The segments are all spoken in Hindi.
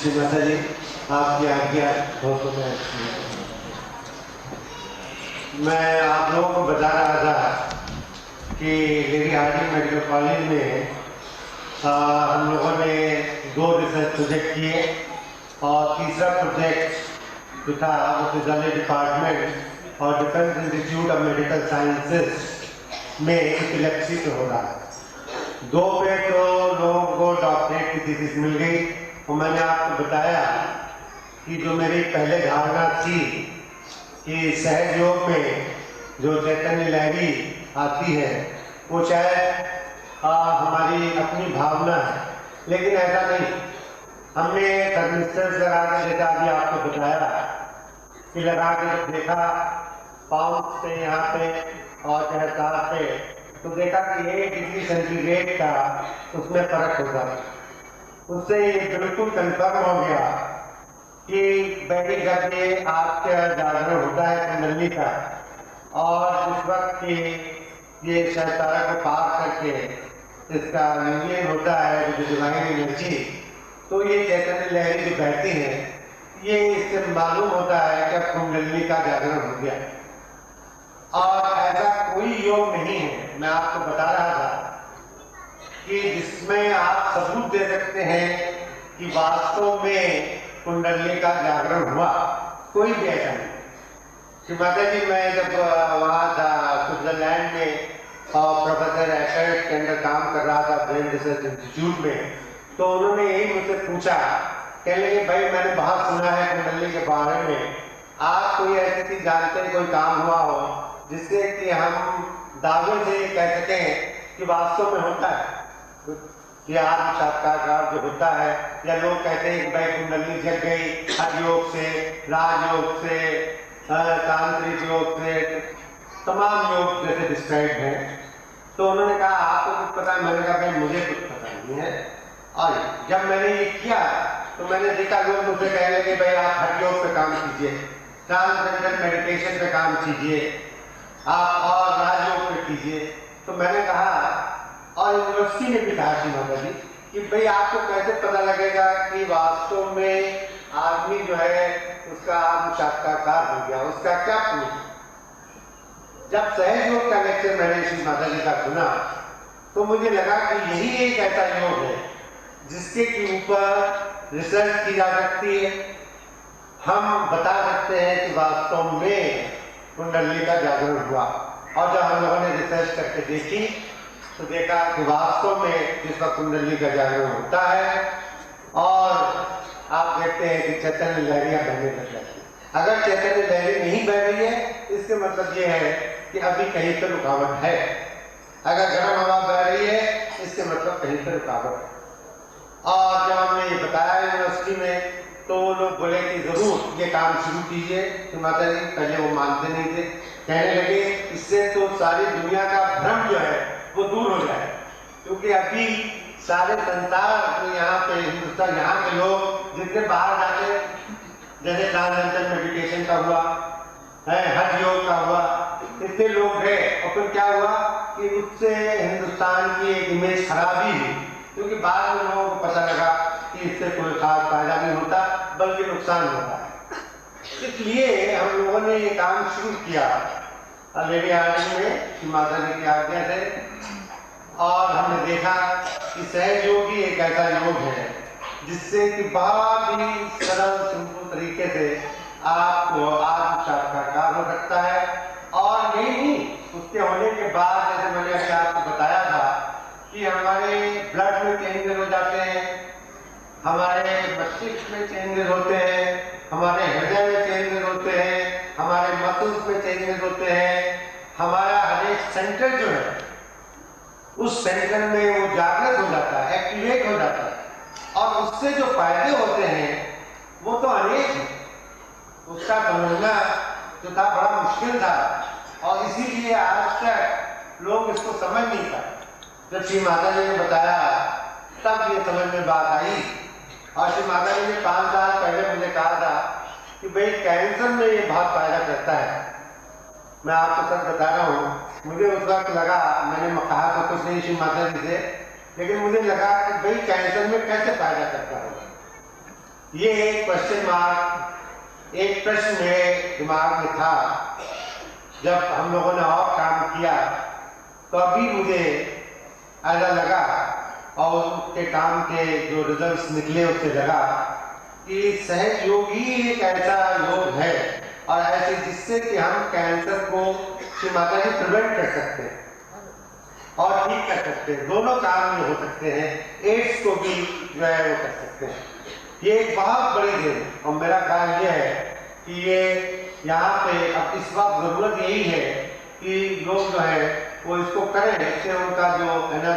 श्री माता जी, आपकी आज्ञा हो तो मैं आप लोगों को बता रहा था कि लेडी हार्डिंग मेडिकल कॉलेज में हम लोगों ने 2 रिसर्च प्रोजेक्ट किए और तीसरा प्रोजेक्ट जो था वो फिजियोलॉजी डिपार्टमेंट और defence institute of medical sciences में एपिलेप्सी पे हो रहा है। 2 पे तो लोगों को डॉक्टरेट की थीसिस मिल गई और मैंने आपको बताया कि जो मेरी पहले धारणा थी कि सहज योग में जो चैतन्य लहरी आती है वो शायद हमारी अपनी भावना है, लेकिन ऐसा नहीं। हमने थर्मिस्टर्स लगा के देखा, अभी आपको बताया कि लगा के देखा पाउंड से यहाँ पे और सहसार पे, तो देखा कि 1 डिग्री सेंटीग्रेड का उसमें फर्क होगा। उससे ये बिल्कुल कंफर्म हो गया कि बैठी जब ये आपका जागरण होता है कुंडली का और जिस वक्त ये सहसारा को पार करके इसका यूनियन होता है जो डिवाइन एनर्जी, तो ये चैतन्य लहरी जो बहती है ये इससे मालूम होता है कि अब कुंडली का जागरण हो गया। और ऐसा कोई योग नहीं है, मैं आपको बता रहा था कि जिसमें आप सबूत दे सकते हैं कि वास्तव में कुंडली का जागरण हुआ, कोई भी ऐसा नहीं। श्री माता जी, मैं जब वहाँ था स्विट्जरलैंड में और प्रोफेसर एक्सर्ट के अंदर काम कर रहा था ब्रेन रिसर्च इंस्टीट्यूट में, तो उन्होंने यही मुझसे पूछा, कहने लगे भाई मैंने बहुत सुना है कुंडली के बारे में, आप कोई ऐसी चीज जानते हैं, कोई काम हुआ हो जिससे कि हम दावे से कह सकें कि वास्तव में होता है कि आत्म साक्षात्कार जो होता है, या लोग कहते हैं कि भाई कुंडली जग गई हठ योग से, राजयोग से, तांत्रिक योग से, तमाम योग जैसे डिस्क्राइब हैं। तो उन्होंने कहा आपको कुछ पता है? मैंने कहा भाई मुझे कुछ पता नहीं है। और जब मैंने ये किया तो मैंने देखा लोग मुझसे कहने लगे भाई आप हठ योग पे काम कीजिए, ट्रांससेंडेंटल मेडिटेशन पे काम कीजिए, आप और राजयोग पे कीजिए। तो मैंने कहा, और यूनिवर्सिटी ने भी कहा थी माता जी कि भाई आपको कैसे पता लगेगा कि वास्तव में आदमी जो है उसका आत्म साक्षात्कार हो गया, उसका क्या प्रूफ? जब सहज योग का लेक्चर मैंने श्री माता जी का सुना तो मुझे लगा कि यही एक ऐसा योग है जिसके के ऊपर रिसर्च की जा सकती है। हम बता सकते हैं कि वास्तव में कुंडली का जागरण हुआ। और जब हम लोगों ने रिसर्च करके देखी तो देखा कि वास्तव में जिसका कुंडली का जागरण होता है और आप देखते हैं कि चैतन्य लहरियां बहने लग जाती है। अगर चैतन्य लहरी नहीं बह रही है इसके मतलब ये है कि अभी कहीं पर रुकावट है। अगर गर्म हवा बह रही है इसके मतलब कहीं पर रुकावट है। और जब हमने ये बताया यूनिवर्सिटी में तो लोग बोले कि जरूर ये काम शुरू कीजिए। तो माता जी पहले वो मानते नहीं थे, कहने लगे इससे तो सारी दुनिया का भ्रम जो है वो दूर हो जाए, क्योंकि अभी सारे संसार यहाँ पे हिंदुस्तान, यहाँ के लोग जितने बाहर जाते, जैसे ट्रांससेंडेंटल मेडिटेशन का हुआ है, हठ योग का हुआ, इतने लोग गए और फिर क्या हुआ कि उससे हिंदुस्तान की एक इमेज खराब ही हुई, क्योंकि बाद में लोगों को पता लगा कि इससे कोई खास फायदा नहीं होता बल्कि नुकसान होता है। इसलिए हम लोगों ने ये काम शुरू किया लेडी हार्डिंग में माता जी की आज्ञा से, और हमने देखा कि सहज योग ही एक ऐसा योग है जिससे कि बहुत ही सरल सिंपल तरीके से आपको आत्म साक्षात्कार हो सकता है। और यही नहीं, उसके होने के बाद जैसे मैंने अभी आपको बताया था कि हमारे ब्लड में चेंजेस हो जाते हैं, हमारे मस्तिष्क में चेंजेस होते हैं, हमारे हृदय में चेंजेस होते हैं, हमारे मसल्स में चेंजेस होते हैं, हमारा हर एक सेंटर जो है उस सेंटर में वो जागृत हो जाता है, एक्टिवेट हो जाता है, और उससे जो फायदे होते हैं वो तो अनेक हैं। उसका समझना जो था बड़ा मुश्किल था और इसीलिए आज तक लोग इसको समझ नहीं पाए। जब श्री माता जी ने बताया तब ये समझ में बात आई। और श्री माता जी ने 5 साल पहले मुझे कहा था कि भाई कैंसर में ये बहुत फायदा करता है। मैं आपको सच बता रहा हूँ, मुझे उस वक्त लगा, मैंने कहा तो कुछ नहीं श्री माता जी से, लेकिन मुझे लगा कि भाई कैंसर में कैसे फायदा करता होगा। ये एक क्वेश्चन मार्क, एक प्रश्न मेरे दिमाग में था। जब हम लोगों ने और काम किया तो अभी मुझे ऐसा लगा और उसके काम के जो रिजल्ट्स निकले उससे लगा कि सहज योग ही एक ऐसा योग है और ऐसे जिससे कि हम कैंसर को श्री माता जी प्रिवेंट कर सकते हैं और ठीक कर सकते हैं। दोनों काम में हो सकते हैं। एड्स को भी जो है वो कर सकते हैं। ये एक बहुत बड़ी देन है और मेरा ख्याल ये है कि ये यहाँ पे अब इस वक्त जरूरत यही है कि लोग जो है वो इसको करें। इससे उनका जो है ना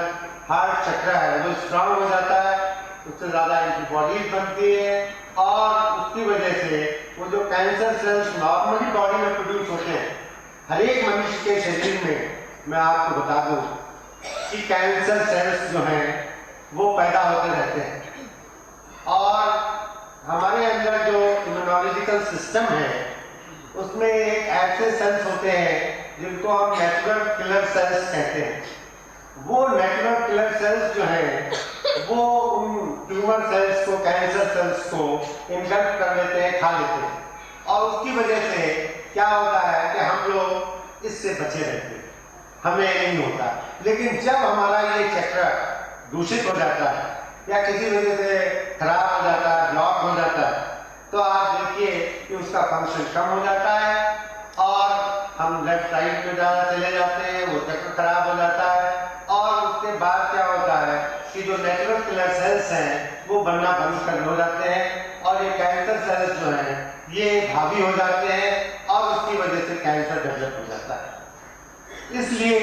हार्ट चक्र है वो स्ट्रांग हो जाता है, उससे ज्यादा एंटीबॉडीज बनती है और उसकी वजह से वो जो कैंसर सेल्स नॉर्मली बॉडी में प्रोड्यूस होते हैं, हर एक मनुष्य के शरीर में मैं आपको बता दूं कि कैंसर सेल्स जो हैं वो पैदा होते रहते हैं और हमारे अंदर जो इम्यूनोलॉजिकल सिस्टम है उसमें ऐसे सेल्स होते हैं जिनको हम नेचुरल किलर सेल्स कहते हैं। वो नेचुरल किलर सेल्स जो हैं वो उन ट्यूमर सेल्स को, कैंसर सेल्स को इन्फेक्ट कर लेते हैं, खा लेते हैं और उसकी वजह से क्या होता है कि हम लोग इससे बचे रहते हैं, हमें नहीं होता। लेकिन जब हमारा ये चक्र दूषित हो जाता है या किसी वजह से खराब हो जाता है, ब्लॉक हो जाता है, तो आप देखिए कि उसका फंक्शन कम हो जाता है और हम लेफ्ट साइड में ज़्यादा चले जाते हैं, वो चक्र खराब हो जाता है और उसके बाद क्या होता है कि जो नेचुरल किलर सेल्स हैं वो बनना बंद करने हो जाते हैं और ये कैंसर सेल्स जो हैं ये भावी हो जाते हैं और उसकी वजह से कैंसर डेवलप हो जाता है। इसलिए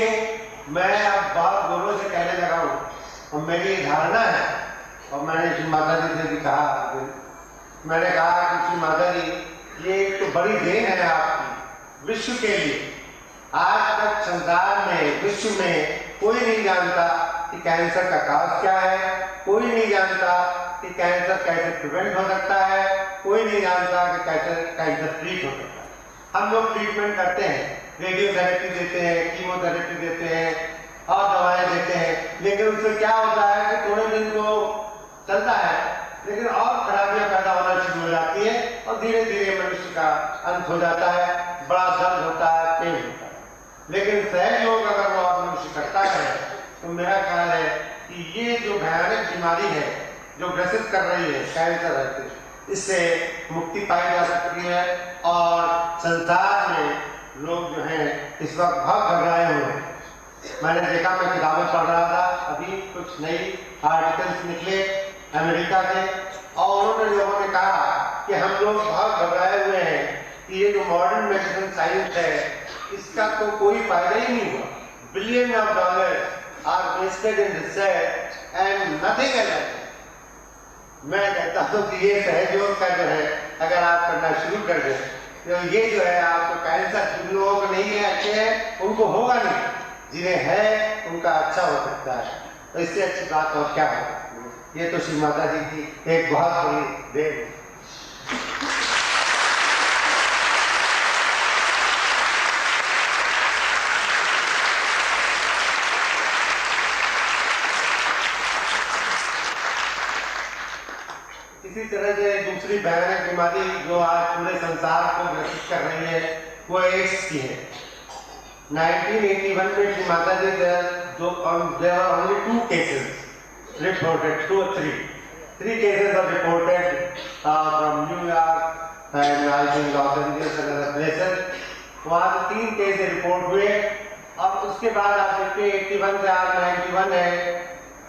मैं अब बहुत गौरव से कहने लगा हूँ और मेरी धारणा है और मैंने श्री माता जी से भी कहा, मैंने कहा कि श्री माता जी ये एक तो बड़ी देन है आपकी विश्व के लिए। आज तक संसार में, विश्व में कोई नहीं जानता कि कैंसर का काज क्या है, कोई नहीं जानता कि कैंसर कैसे प्रिवेंट हो सकता है, कोई नहीं जानता कि कैंसर ट्रीट हो सकता है। हम लोग ट्रीटमेंट करते हैं, रेडियोथेरेपी देते हैं, कीमोथेरेपी देते हैं और दवाएं देते हैं, लेकिन उससे क्या होता है कि थोड़े दिन तो चलता है लेकिन और खराबियां पैदा होना शुरू हो जाती है और धीरे धीरे मनुष्य का अंत हो जाता है, बड़ा दर्द होता है, पेन होता है। लेकिन सहज योग अगर वो आप मनुष्य करता है तो मेरा ख्याल है कि ये जो भयानक बीमारी है जो ग्रसित कर रही है कैंसर है, इससे मुक्ति पाई जा सकती है और संसार में लोग जो हैं इस वक्त बहुत घबराए हुए हैं। मैंने देखा, मैं किताबें पढ़ रहा था, अभी कुछ नई आर्टिकल्स निकले अमेरिका के और उन्होंने लोगों ने कहा कि हम लोग बहुत घबराए हुए हैं कि ये जो मॉडर्न मेडिसिन साइंस है इसका तो कोई फायदा ही नहीं हुआ। Billion of dollars are wasted in research and nothing else. मैं कहता हूँ कि ये सहयोग का जो है अगर आप करना शुरू कर दें तो ये जो है आपको कैंसर, जिन लोगों को नहीं है अच्छे हैं उनको होगा नहीं, जिन्हें है उनका अच्छा हो सकता है। तो इससे अच्छी बात और क्या है। ये तो श्री माता जी की एक बहुत बड़ी देन है। इसी तरह से दूसरी भयानक बीमारी जो आज पूरे संसार को ग्रसित कर रही है वो एड्स की है। 1981 में श्री माता जी there were only 2 cases reported, 2 or 3 cases are reported from New York and I think Los Angeles and other places। वहाँ से 3 केस रिपोर्ट हुए और उसके बाद आप देखते 81 से आज 91 है,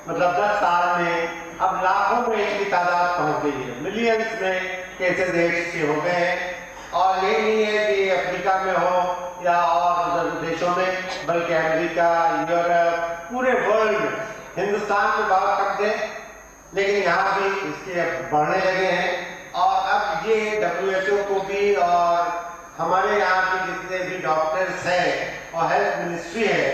मतलब 10 साल में अब लाखों में इसकी तादाद पहुँच गई है, मिलियंस में केसेस एड्स के हो गए हैं। और ये नहीं है कि अफ्रीका में हो या और देशों में, बल्कि अमेरिका, यूरोप, पूरे वर्ल्ड में, हिंदुस्तान में बहुत कम थे लेकिन यहाँ भी इसके बढ़ने लगे हैं। और अब ये WHO को भी और हमारे यहाँ के जितने भी डॉक्टर्स हैं और हेल्थ मिनिस्ट्री है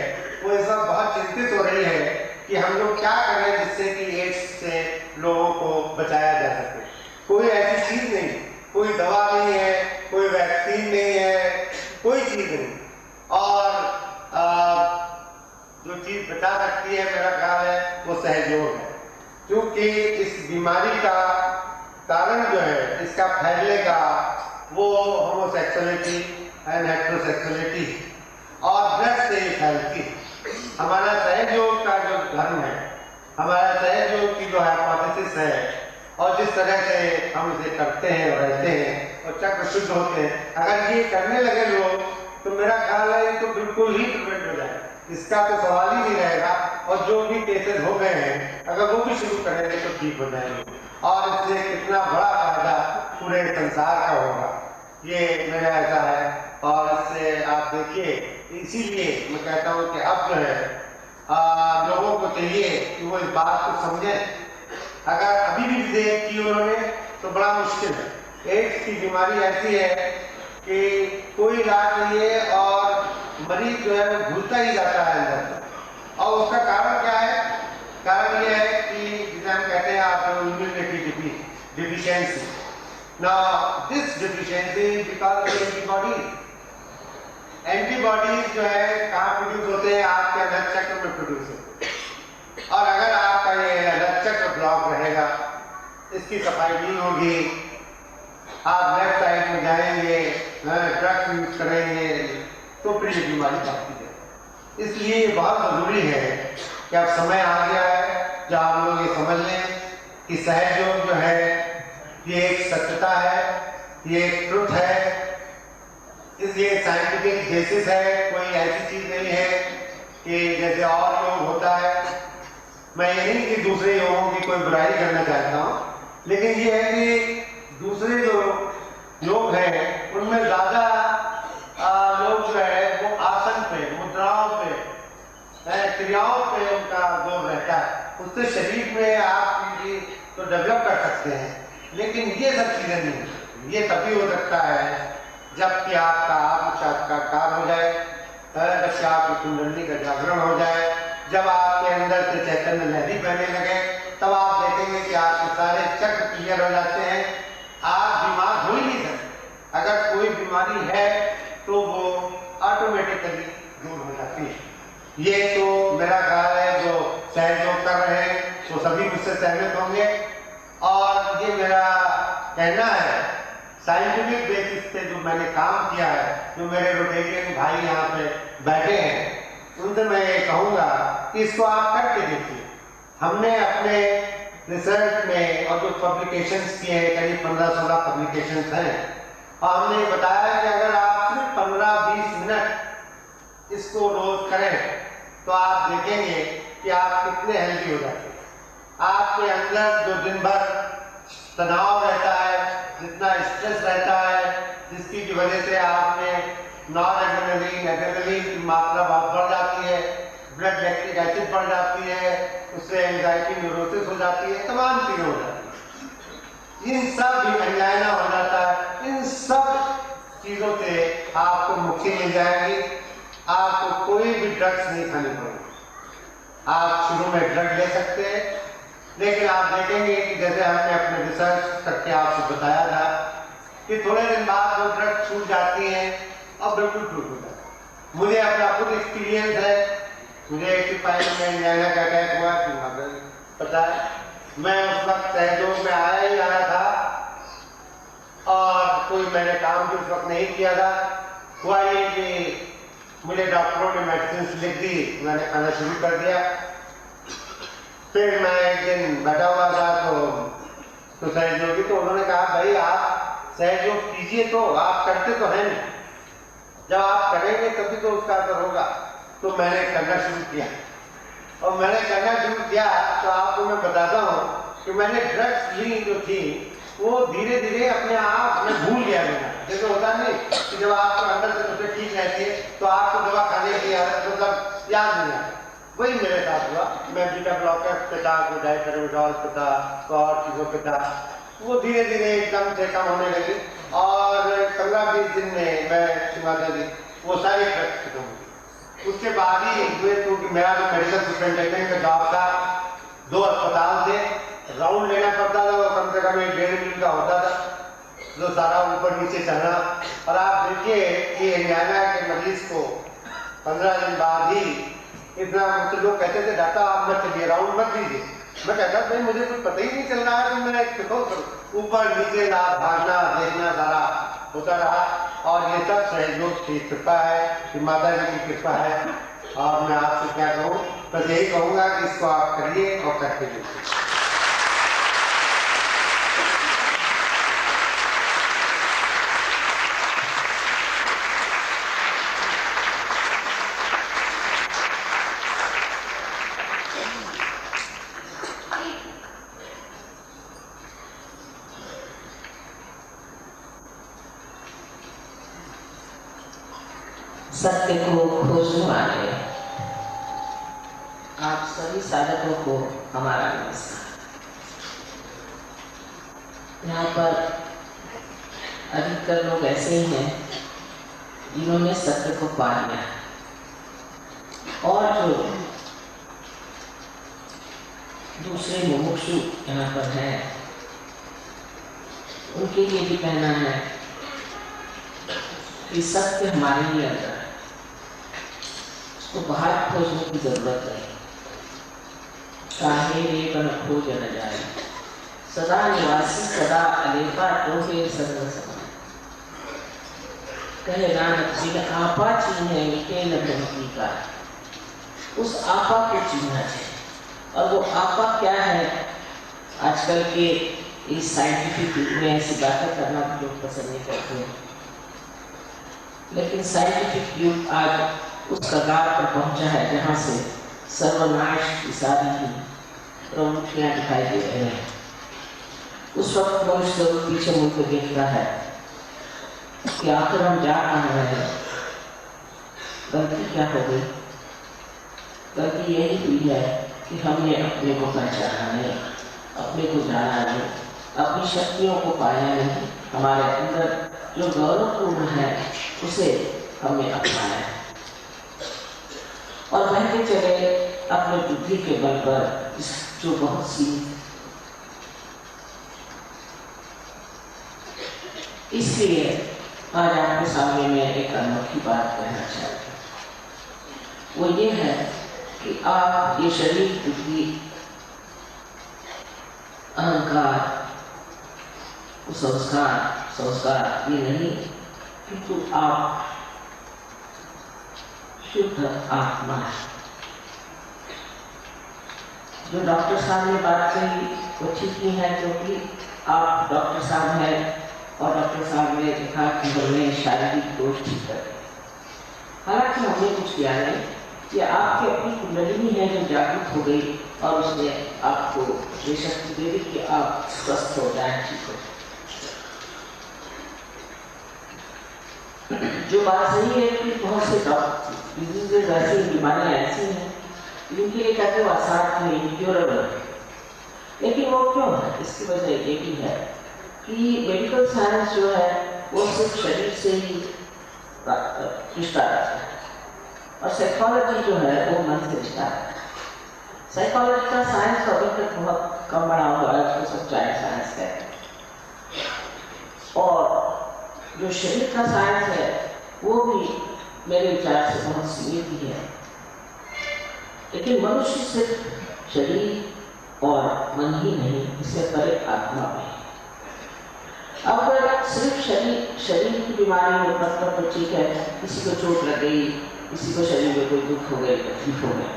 वो इस वक्त बहुत चिंतित हो रही है कि हम लोग क्या करें जिससे कि एड्स से लोगों को बचाया जा सके। कोई ऐसी चीज नहीं, कोई दवा नहीं है, कोई वैक्सीन नहीं है, कोई चीज नहीं। और जो चीज बचा सकती है मेरा ख्याल है वो सहयोग है, क्योंकि इस बीमारी का कारण जो है इसका फैलने का वो होमोसेक्सुअलिटी एंड हेटेरोसेक्सुअलिटी और ड्रग्स से ही फैलती। हमारा सहयोग का जो धर्म है, हमारा सहयोग की जो हाइपोथेसिस है और जिस तरह से हम इसे करते हैं और रहते हैं और चक्र शुद्ध होते हैं, अगर ये करने लगे लोग तो मेरा ख्याल है तो बिल्कुल ही प्रिवेंट हो जाए, इसका तो सवाल ही नहीं रहेगा। और जो भी केसेस हो गए हैं अगर वो भी शुरू करेंगे तो ठीक हो जाएंगे और इससे कितना बड़ा फायदा पूरे संसार का होगा, ये मेरा ऐसा है। और इससे आप देखिए, इसीलिए मैं कहता हूँ कि अब जो है लोगों को चाहिए कि वो इस बात को समझें। अगर अभी भी विधेयक की उन्होंने तो बड़ा मुश्किल है। एड्स की बीमारी ऐसी है कि कोई इलाज नहीं है और मरीज जो है वो घुलता ही जाता है अंदर। और उसका कारण क्या है? कारण ये है कि जिसे हम कहते हैं आप immunity deficiency. Now this deficiency because of antibodies जो है कहाँ प्रोड्यूस होते हैं? आपके रक्त चक्र में प्रोड्यूस होते हैं। और अगर आपका ये रक्त चक्र ब्लॉक रहेगा, इसकी सफाई नहीं होगी, आप लेफ्ट साइड में जाएंगे, ड्रग्स यूज करेंगे, तो फिर ये बीमारी बढ़ती है। इसलिए ये बहुत जरूरी है कि अब समय आ गया है जब हम लोग ये समझ लें कि सहयोग जो है ये एक सत्यता है, ये एक ट्रुथ है, इसलिए साइंटिफिक बेसिस है, कोई ऐसी चीज नहीं है कि जैसे और योग होता है। मैं ये नहीं कि दूसरे योगों की कोई बुराई करना चाहता हूँ, लेकिन ये है कि दूसरे जो योग हैं उनमें ज्यादा लोग जो है वो आसन पे, मुद्राओं पे, क्रियाओं पे उनका जोर रहता है। उससे शरीर में आप तो डेवलप कर सकते हैं, लेकिन ये सब चीजें नहीं। ये तभी हो सकता है जबकि आपका आत्म साक्षात्कार हो जाए, जबकि आपकी कुंडली का जागरण हो जाए, जब आपके अंदर से चैतन्य लहरी बहने लगे, तब आप देखेंगे कि आपके सारे चक्र क्लियर हो जाते हैं। आप बीमार हो ही नहीं सकते। अगर कोई बीमारी है तो वो ऑटोमेटिकली दूर हो जाती है। ये तो मेरा ख्याल है जो सहयोग कर रहे हैं वो सभी मुझसे सहमत होंगे। और ये मेरा कहना है साइंटिफिक बेसिस पे जो मैंने काम किया है, जो मेरे रोटेरियन भाई यहाँ पे बैठे हैं उनसे मैं ये कहूँगा कि इसको आप करके देखिए। हमने अपने रिसर्च में और जो पब्लिकेशंस किए हैं, करीब 15-16 पब्लिकेशंस हैं, और हमने बताया कि अगर आप सिर्फ 15-20 मिनट इसको रोज करें तो आप देखेंगे कि आप कितने हेल्दी हो जाते हैं। आपके अंदर जो दिन भर तनाव रहता है, जितना स्ट्रेस रहता है, जिसकी वजह से आपने एड्रेनलिन की मात्रा बहुत बढ़ जाती है, ब्लड लैक्टिक एसिड बढ़ जाती है, उससे एंजाइटी न्यूरोसिस हो जाती है, तमाम चीजें हो जाती है। इन सब भी एंजाइना हो जाता है। इन सब चीजों से आपको मुक्ति मिल जाएगी। आपको कोई भी ड्रग्स नहीं खानी पड़ेगी। आप शुरू में ड्रग ले सकते हैं, लेकिन आप देखेंगे कि जैसे हमने अपने रिसर्च करके आपको बताया था कि थोड़े दिन बाद वो ड्रग छूट जाती हैं और बिल्कुल ठीक हो जाता है। मुझे अपना खुद एक्सपीरियंस है। मुझे 85 में एंजाइना का अटैक हुआ, पता है। मैं उस वक्त सहयोग में आया था और कोई मैंने काम भी उस वक्त नहीं किया था। हुआ ये कि मुझे डॉक्टरों ने मेडिसिन लिख दी, मैंने खाना शुरू कर दिया। फिर मैं एक दिन बैठा हुआ था तो सहयोगी, तो उन्होंने कहा भाई आप सहयोग कीजिए, तो आप करते तो हैं नहीं, जब आप करेंगे तभी तो उसका असर होगा। तो मैंने करना शुरू किया, और मैंने करना शुरू किया तो आपको मैं बताता हूँ कि मैंने ड्रग्स ली जो थी वो धीरे धीरे अपने आप में भूल गया मेरा। जैसे होता नहीं कि जब आपको अंदर से तबीयत ठीक रहती है तो आपको दवा खाने की आदत मतलब याद नहीं आता, वही मेरे साथ हुआ। मैं बीटा ब्लॉकर्स पे था, कोई डायट्रेमिडॉल पे था, तो और चीज़ों पे था। वो धीरे धीरे एकदम से कम होने लगी और 15-20 दिन में मैं वो सारी ड्रग्स खत्म हो गई। उसके बाद ही हुए, क्योंकि मेरा जो मेडिकल सुपरिटेंडेंट का जॉब था, 2 अस्पताल थे, राउंड लेना पड़ता था, वो कम से कम 1-1.5 मील का होता था, जो सारा ऊपर नीचे चलना। और आप देखिए कि एंजाइना के मरीज को 15 दिन बाद ही इतना मुझसे लोग कहते थे दाता आप मत चलिए, राउंड मत दीजिए। मैं कहता भाई मुझे कुछ पता ही नहीं चल रहा है, तो मैं देखो ऊपर नीचे ना भागना देखना सारा होता रहा। और ये सब सहयोग की कृपा है, कि माता जी की कृपा है। और मैं आपसे क्या कहूँ, बस यही कहूँगा कि इसको आप करिए और करके देखिए। सत्य को खोजने वाले आप सभी साधकों को हमारा नमस्कार। यहाँ पर अधिकतर लोग ऐसे ही हैं जिन्होंने सत्य को पा लिया, और जो दूसरे मुमुक्षु यहाँ पर हैं उनके लिए भी कहना है कि सत्य हमारे लिए अंदर है, उसको बाहर खोजने की जरूरत नहीं। काहे रे बन खोज न जाए, सदा निवासी सदा अलेपा टोहे सर्व समान। कहे नानक बिन आपा चीन्हे मिटे न भ्रमति का। उस आपा को चीन्हना चाहिए, और वो आपा क्या है? आजकल के इस साइंटिफिक युग में ऐसी बातें करना लोग पसंद नहीं करते हैं, लेकिन साइंटिफिक युग आज उस कगार पर पहुंचा है जहां से सर्वनाश की सारी प्रवृत्तियां दिखाई दे रही हैं। उस वक्त मनुष्य पीछे मुड़कर देखता है कि आखिर हम जा कहाँ रहे हैं, गलती क्या हो गई? गलती यही हुई है कि हमने अपने को पहचाना नहीं, अपने को जाना नहीं, अपनी शक्तियों को पाया नहीं, हमारे अंदर जो गौरवपूर्ण है उसे हमने अपनाया और बहते चले अपने बुद्धि के बल पर, जो बहुत सी। इसलिए आज आपके सामने मैं एक अनोखी बात कहना चाहता हूँ। वो ये है कि आप ये शरीर, बुद्धि, अहंकार, संस्कार ये नहीं, किंतु आप शुद्ध आत्मा है। जो डॉक्टर साहब ने बात कही वो ठीक ही है, क्योंकि आप डॉक्टर साहब हैं और डॉक्टर साहब ने देखा कि हमने शारीरिक दोष ठीक कर दिए। हालांकि हमने कुछ किया नहीं, कि आपकी अपनी कुंडलिनी है जो जागृत हो गई और उसने आपको ये शक्ति दे दी कि आप स्वस्थ हो जाए, ठीक हो। जो बात सही है कि बहुत से डिजीजेज ऐसी, बीमारियां ऐसी हैं जिनके लिए कहते हैं असाध्य, इनक्योरेबल, लेकिन वो क्यों है? इसकी वजह ये भी है कि मेडिकल साइंस जो है वो सिर्फ शरीर से ही रिश्ता रखता है, और साइकोलॉजी जो है वो मन से रिश्ता रखता है। साइकोलॉजी का साइंस अभी तक बहुत कम बड़ा हुआ है, उसको सब चाइल्ड साइंस कहते हैं, और जो शरीर का साइंस है वो भी मेरे विचार से बहुत सीमित ही है। लेकिन मनुष्य सिर्फ शरीर और मन ही नहीं, इससे परे आत्मा भी। अगर सिर्फ शरीर की बीमारी में मतलब तो ठीक है, किसी को चोट लग गई, किसी को शरीर में कोई दुख हो गई, तकलीफ हो गई,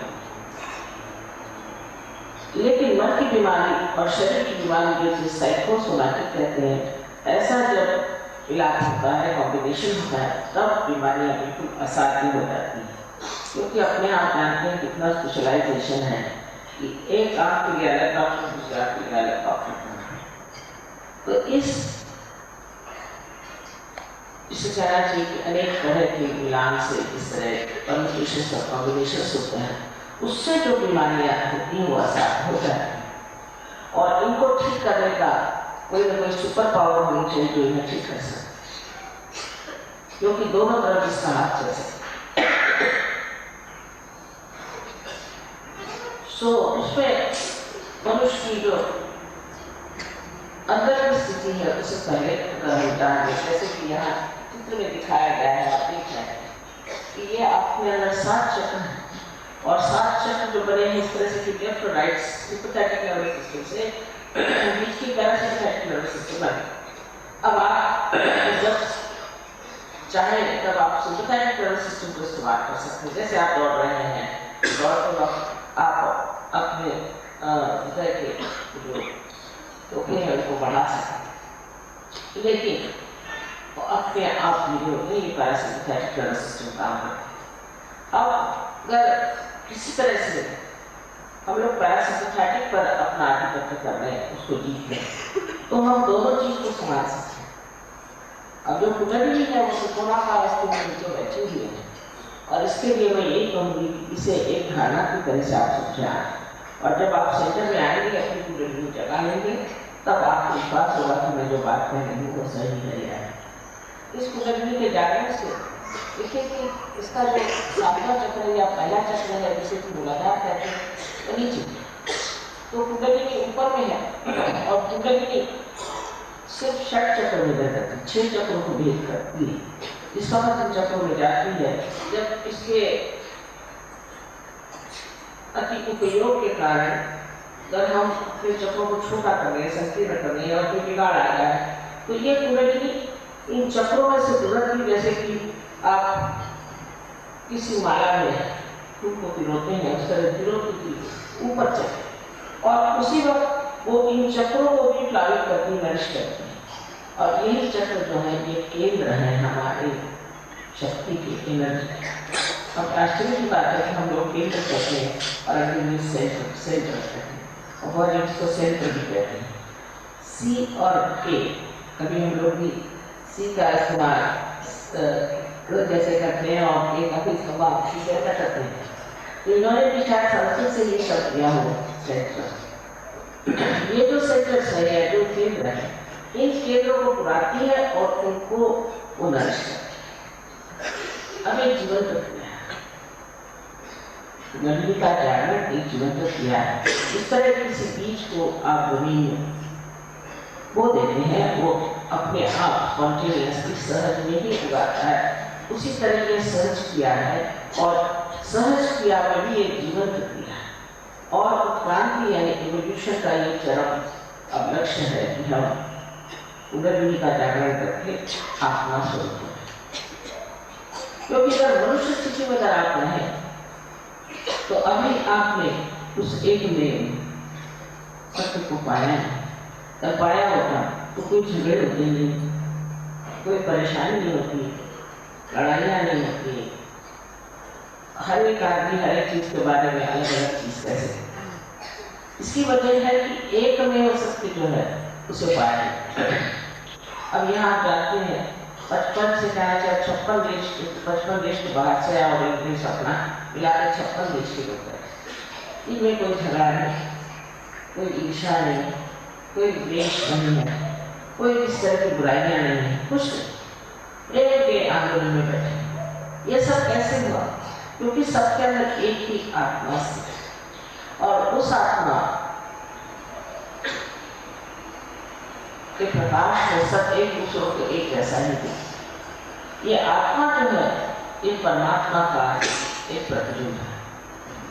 लेकिन मन की बीमारी और शरीर की बीमारी जो साइकोसोमैटिक कहते हैं, ऐसा जब इलाज होता है, कॉम्बिनेशन होता है, तब बीमारियां बिल्कुल असाध्य हो जाती हैं। क्योंकि अपने आप जानते हैं कितना स्पेशलाइजेशन है कि एक आंख के लिए अलग डॉक्टर, दूसरे आंख के लिए अलग डॉक्टर। तो इसे कहना चाहिए कि अनेक तरह के मिलान से इस तरह परम्यूटेशंस और कॉम्बिनेशंस होते हैं, उससे जो बीमारियां होती हैं वो असाध्य हो जाती हैं। और इनको ठीक करने का कोई ना कोई सुपर पावर होनी चाहिए जो इन्हें ठीक कर सकते, क्योंकि दोनों तरफ इसका हाथ चल सकता। उसमें मनुष्य की जो अंदर की स्थिति है उसे पहले जान ले। जैसे कि यहाँ चित्र में दिखाया गया है, आप देख रहे हैं कि ये आपके अंदर 7 चक्र है और 7 चक्र जो बने हैं इस तरह से कि लेफ्ट और राइट सिंपैथेटिक नर्वस सिस्टम से बीच की पैरासिम्पैथेटिक नर्वस सिस्टम बने। अब आप जब चाहे तब आप सिंपैथेटिक नर्वस सिस्टम को इस्तेमाल कर सकते हैं। जैसे आप दौड़ रहे हैं, दौड़ते वक्त आप अपने हृदय के जो टोके हैं उनको बढ़ा सकते हैं, लेकिन अपने आप नहीं पैरासिम्पैथेटिक नर्वस सिस्टम काम करता है। अब अगर किसी तरह से हम लोग पैरासिम्पैथेटिक पर अपना आधिपत्य कर रहे हैं, उसको जीत लें, तो हम दोनों चीज को संभाल सकते हैं। अब जो कुंडली है वो त्रिकोणाकार अवस्था में नीचे बैठी हुई है, और इसके लिए मैं यही कहूँगी कि इसे एक धारणा की तरह से आप समझें, और जब आप सेंटर में आएंगे अपनी कुंडली जगा लेंगे तब आपको विश्वास होगा कि मैं जो बात कह रही हूँ वो सही है। इस कुंडली के जागरण से देखिए कि इसका जो 7वां चक्र या पहला चक्र है जिसे कि मूलाधार कहते हैं, वो नीचे तो कुंडली ऊपर में है, और कुंडली सिर्फ 6 चक्र में रह जाती है, 6 चक्रों को भेद करती है। इस समय चक्रों में जाती है जब इसके अति उपयोग के कारण अगर हम अपने चक्रों को छोटा कर रहे, संकीर्ण कर रहे और कोई बिगाड़ आ जाए तो ये कुंडली इन चक्रों में से गुजरती, जैसे कि आप किसी माला में फूल को पिरोते हैं उस तरह पिरोती थी ऊपर चक्र, और उसी वक्त वो इन चक्रों को भी प्लावित करती, नरिश करती है। और यही चक्र जो है ये केंद्र है हमारे शक्ति के, एनर्जी। अब आश्चर्य की बात है कि हम लोग केंद्र कहते हैं और अंग्रेजी सेंटर कहते हैं, और इसको सेंटर भी कहते हैं। सी और के, कभी हम लोग भी सी का इस्तेमाल जैसे करते हैं और ए का भी इस्तेमाल सी कैसा करते हैं, तो इन्होंने भी शायद संस्कृत से ये शब्द दिया हो सेंटर। ये जो सेंटर है, जो केंद्र है, इन केंद्रों को बुलाती है और उनको वो नरिश करती है। अब एक जीवन प्रक्रिया है, कुंडली का जागरण एक जीवन प्रक्रिया है। इस तरह किसी बीज को आप जमीन में बो देते हैं, वो अपने आप स्पॉन्टेनियसली सहज में ही उगाता है। उसी तरह ये सहज क्रिया है, और सहज क्रिया में भी एक जीवन प्रक्रिया है, और उत्क्रांति यानी इवोल्यूशन का ये चरम अब लक्ष्य है कि हम कुंडली का जागरण करके आत्मा स्वरूप हो। क्योंकि अगर मनुष्य स्थिति में अगर आप रहें तो अभी आपने उस एक में सत्य को पाया, तब पाया होता तो कोई झगड़े होते नहीं, कोई परेशानी नहीं होती, लड़ाइयाँ नहीं होती, हर एक आदमी हर एक चीज के बारे में अलग अलग चीज कह सकते। इसकी वजह है कि एक में सत्य जो है उसे पाया। अब यहाँ आप जानते हैं 55 से कहा जाए 56 देश, 55 देश के बाहर से और एक देश अपना मिला के 56 देश के लोग हैं। इनमें कोई झगड़ा नहीं, कोई ईर्ष्या नहीं, कोई द्वेष नहीं है, कोई इस तरह की बुराइयां नहीं है, कुछ प्रेम के आंदोलन में बैठे। ये सब कैसे हुआ? क्योंकि सबके अंदर एक ही आत्मा थी, और उस आत्मा के प्रकाश में सब एक दूसरों को एक जैसा ही थे। ये आत्मा जो है ये परमात्मा का एक प्रतिबिंब है।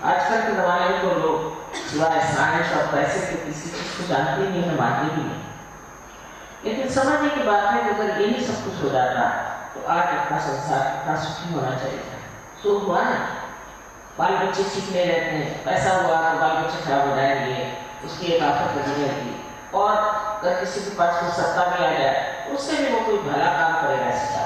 आजकल के जमाने में तो लोग सिवाय साइंस और पैसे के किसी चीज को जानते ही नहीं, मानते भी नहीं। लेकिन समझने की बात है कि अगर यही सब कुछ हो जाता तो आज अपना संसार कितना सुखी होना चाहिए। सुख हुआ ना, बाल बच्चे ठीक नहीं रहते हैं, पैसा हुआ तो बाल बच्चे खराब हो जाएंगे, उसकी एक आफत लगी रहती। और अगर किसी के पास कोई सत्ता भी आ जाए उससे भी वो कोई भला काम करेगा ऐसा।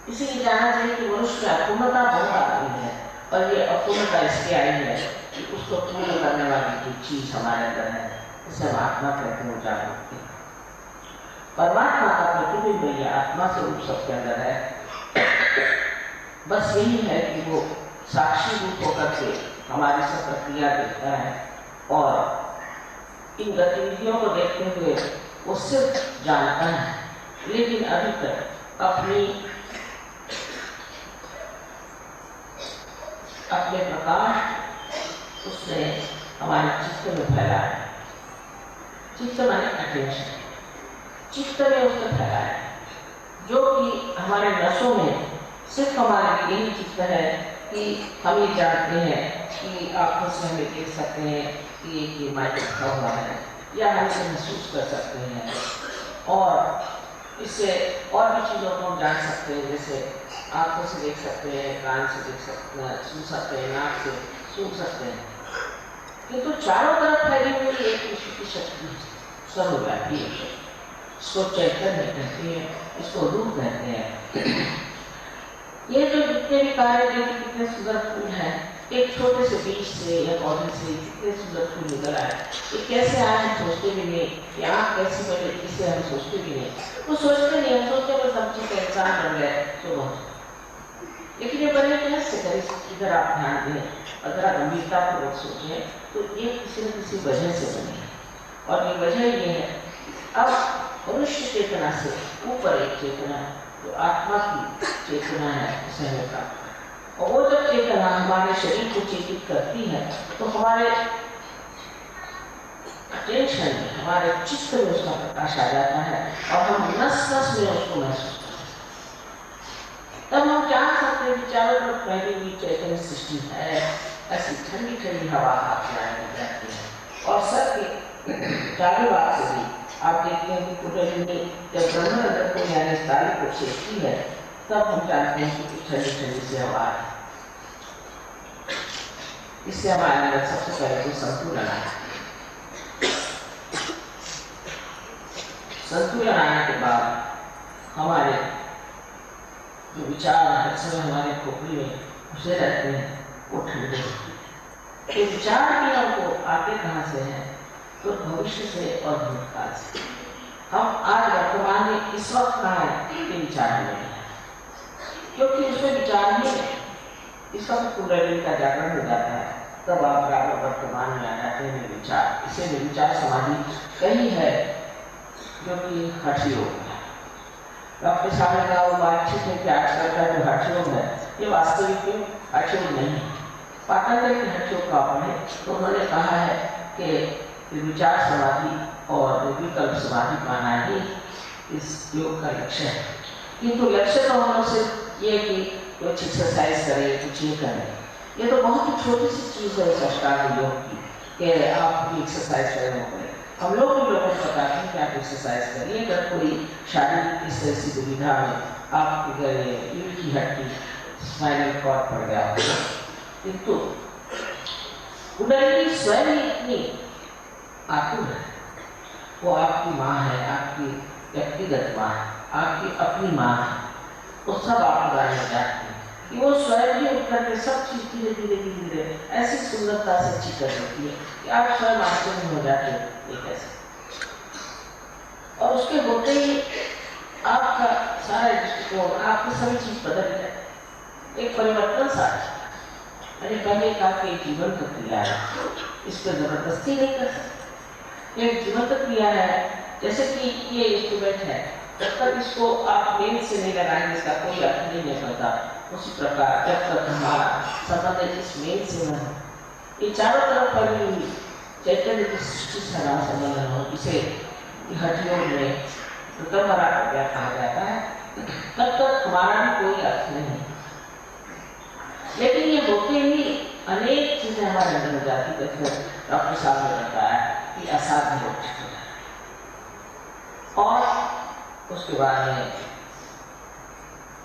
इसीलिए जानना चाहिए कि मनुष्य में अपूर्णता बहुत आती है, और ये अपूर्णता इसलिए आई है कि उसको पूर्ण करने वाली जो चीज हमारे अंदर है उसे हम आत्मा कहते हैं, जागरूकता। परमात्मा का प्रतिबिंब ये आत्मा स्वरूप सबके अंदर है। बस यही है कि वो साक्षी रूप होकर के हमारी सब प्रक्रिया देखता है, और इन गतिविधियों को देखते हुए वो सिर्फ जानता है, लेकिन अभी तक अपने प्रकाश उसने हमारे चित्त में फैलाया है। चित्त माने अटेंशन, चित्त में उसने फैलाया है, जो कि हमारे नसों में सिर्फ हमारे लिए चित्त है कि हम ये जानते हैं कि आँखों से हमें देख सकते हैं कि एक ये माइक रखा हुआ है, या हम इसे महसूस कर सकते हैं, और इससे और भी चीज़ों को हम जान सकते हैं, जैसे आँखों से देख सकते हैं, कान से देख सकते हैं, सुन सकते हैं, नाक से सुन सकते हैं। किंतु चारों तरफ फैली हुई एक विशिष्ट शक्ति सर्वव्यापी है। इसको चैतन्य कहते हैं, इसको रूप कहते हैं। ये जो जितने भी कार्य जो कितने सुंदर फूल हैं, एक छोटे से बीज से या पौधे से कितने सुंदर फूल निकल आए, ये कैसे आए हम सोचते भी नहीं, कि आँख कैसी बने इसे हम सोचते भी नहीं, वो सोचते नहीं, हम सोचते बस हम चीज का इंसान बन गए तो बहुत। लेकिन ये बने कैसे करें, इधर आप ध्यान दें, अगर आप गंभीरतापूर्वक सोचें तो ये किसी न किसी वजह से बने, और ये वजह ये है अब मनुष्य चेतना से ऊपर एक चेतना जो आत्मा की चेतना है उसे हमें प्राप्त है, और वो जब चेतना हमारे शरीर को चेतित करती है तो हमारे अटेंशन में, हमारे चित्त में उसका प्रकाश आ जाता है, और हम नस नस में उसको महसूस करते हैं। तब हम जान सकते हैं कि चारों तरफ फैली हुई चैतन्य सृष्टि है, ऐसी ठंडी ठंडी हवा आपके आने जाती है, और सबके चारों बात से भी आप देखते हैं कि कुंडली में जब ब्रह्मांड को यानी ताली को छेड़ती है, तब हम जानते हैं कि ठंडी ठंडी से हवा है। इससे हमारे अंदर सबसे पहले तो संतुलन आया। संतुलन आने के बाद हमारे जो विचार हर समय हमारे खोपड़ी में घुसे रहते हैं वो ठंडे होते हैं। ये विचार भी हमको आते कहाँ से हैं, तो भविष्य से और भूतकाल से। हम आज वर्तमान में इस वक्त कहाँ हैं, ये विचार में है, क्योंकि उसमें विचार ही है, इस वक्त कुंडली का जागरण हो जाता है, तब आप वर्तमान में आ जाते हैं विचार। इसे विचार समाधि कही है जो कि हठ योग है। डॉक्टर साहब ने कहा वो बातचीत है कि आजकल का जो हठ योग है ये वास्तविक में हठ योग नहीं है। पातंजलि के हठ योग का पढ़े तो उन्होंने कहा है कि विचार समाधि और विकल्प समाधि पाना ही इस योग का लक्ष्य है। किंतु लक्ष्य तो हम लोग सिर्फ ये कि कुछ एक्सरसाइज करें, कुछ ये करें, ये तो बहुत ही छोटी सी चीज़ है इस अष्टांग योग की, कि आप भी एक्सरसाइज करें। हम लोग भी लोगों को बताते हैं कि आप एक्सरसाइज करिए। अगर कोई शारीरिक इस तरह की दुविधा में आप रीढ़ की हड्डी, स्पाइनल कॉर्ड पड़ गया हो, किंतु कुंडली स्वयं ही इतनी आतुर है, वो आपकी माँ है, आपकी व्यक्तिगत माँ है, आपकी अपनी माँ है, वो सब आपके बारे में जानती है कि वो स्वयं ही उठ करके सब चीज धीरे धीरे धीरे धीरे ऐसी सुंदरता से अच्छी कर देती है कि आप स्वयं आश्चर्य हो जाते हैं ये कैसे। और उसके होते ही आपका सारा दृष्टिकोण, आपकी सभी चीज बदल जाए, एक परिवर्तन सा। अरे पहले का जीवन प्रक्रिया है, इस पर जबरदस्ती नहीं कर सकते। एक जीवन प्रक्रिया है, जैसे कि ये इंस्ट्रूमेंट है, जब तक इसको आप मेन से नहीं लगाएंगे इसका कोई अर्थ नहीं पड़ता। उसी प्रकार जब तक हमारा संबंध इस मेन से न हो, ये चारों तरफ फैली हुई चैतन्य की सृष्टि से हमारा संबंध न हो, इसे हठ योग में ऋतंभरा प्रज्ञा कहा जाता है, तब तक हमारा भी कोई अर्थ नहीं। लेकिन ये होते ही अनेक चीजें हमारे अंदर हो जाती है। डॉक्टर साहब ने बताया कि असाध्य रोग ठीक हो जाए, और उसके बाद में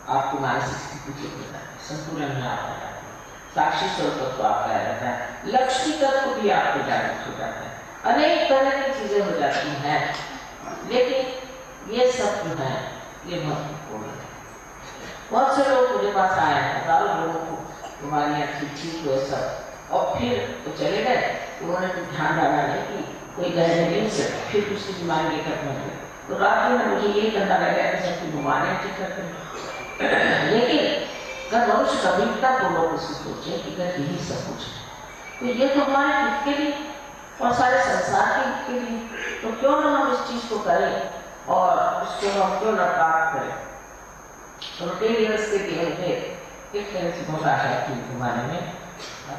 आपकी मानसिक स्थिति ठीक हो जाती है, संतुलन में आप जाते हैं, साक्षी स्वरूप तो आपका रहता है, लक्ष्मी तत्व भी आपको जागृत हो जाता है, अनेक तरह की चीजें हो जाती हैं। लेकिन ये सब जो है ये महत्वपूर्ण है। बहुत से लोग मुझे पास आए हैं, हजारों लोगों को बीमारियाँ ठीक हुए सब, और फिर वो चले गए, उन्होंने तो ध्यान डाला नहीं कि कोई गहरे से फिर उसकी बीमारी लेकर पहुँच। तो रात में मुझे ये करना लगा कि सबकी बीमारियाँ ठीक करते हैं। लेकिन अगर मनुष्य गंभीरतापूर्वक उसको सोचे कि अगर यही सब कुछ है तो ये तो हमारे हित के लिए और सारे संसार के हित के लिए, तो क्यों ना हम इस चीज को करें और उसको हम क्यों ना प्राप्त करें। रोटेरियंस के लिए मुझे एक तरह से बहुत आशा थी जमाने में,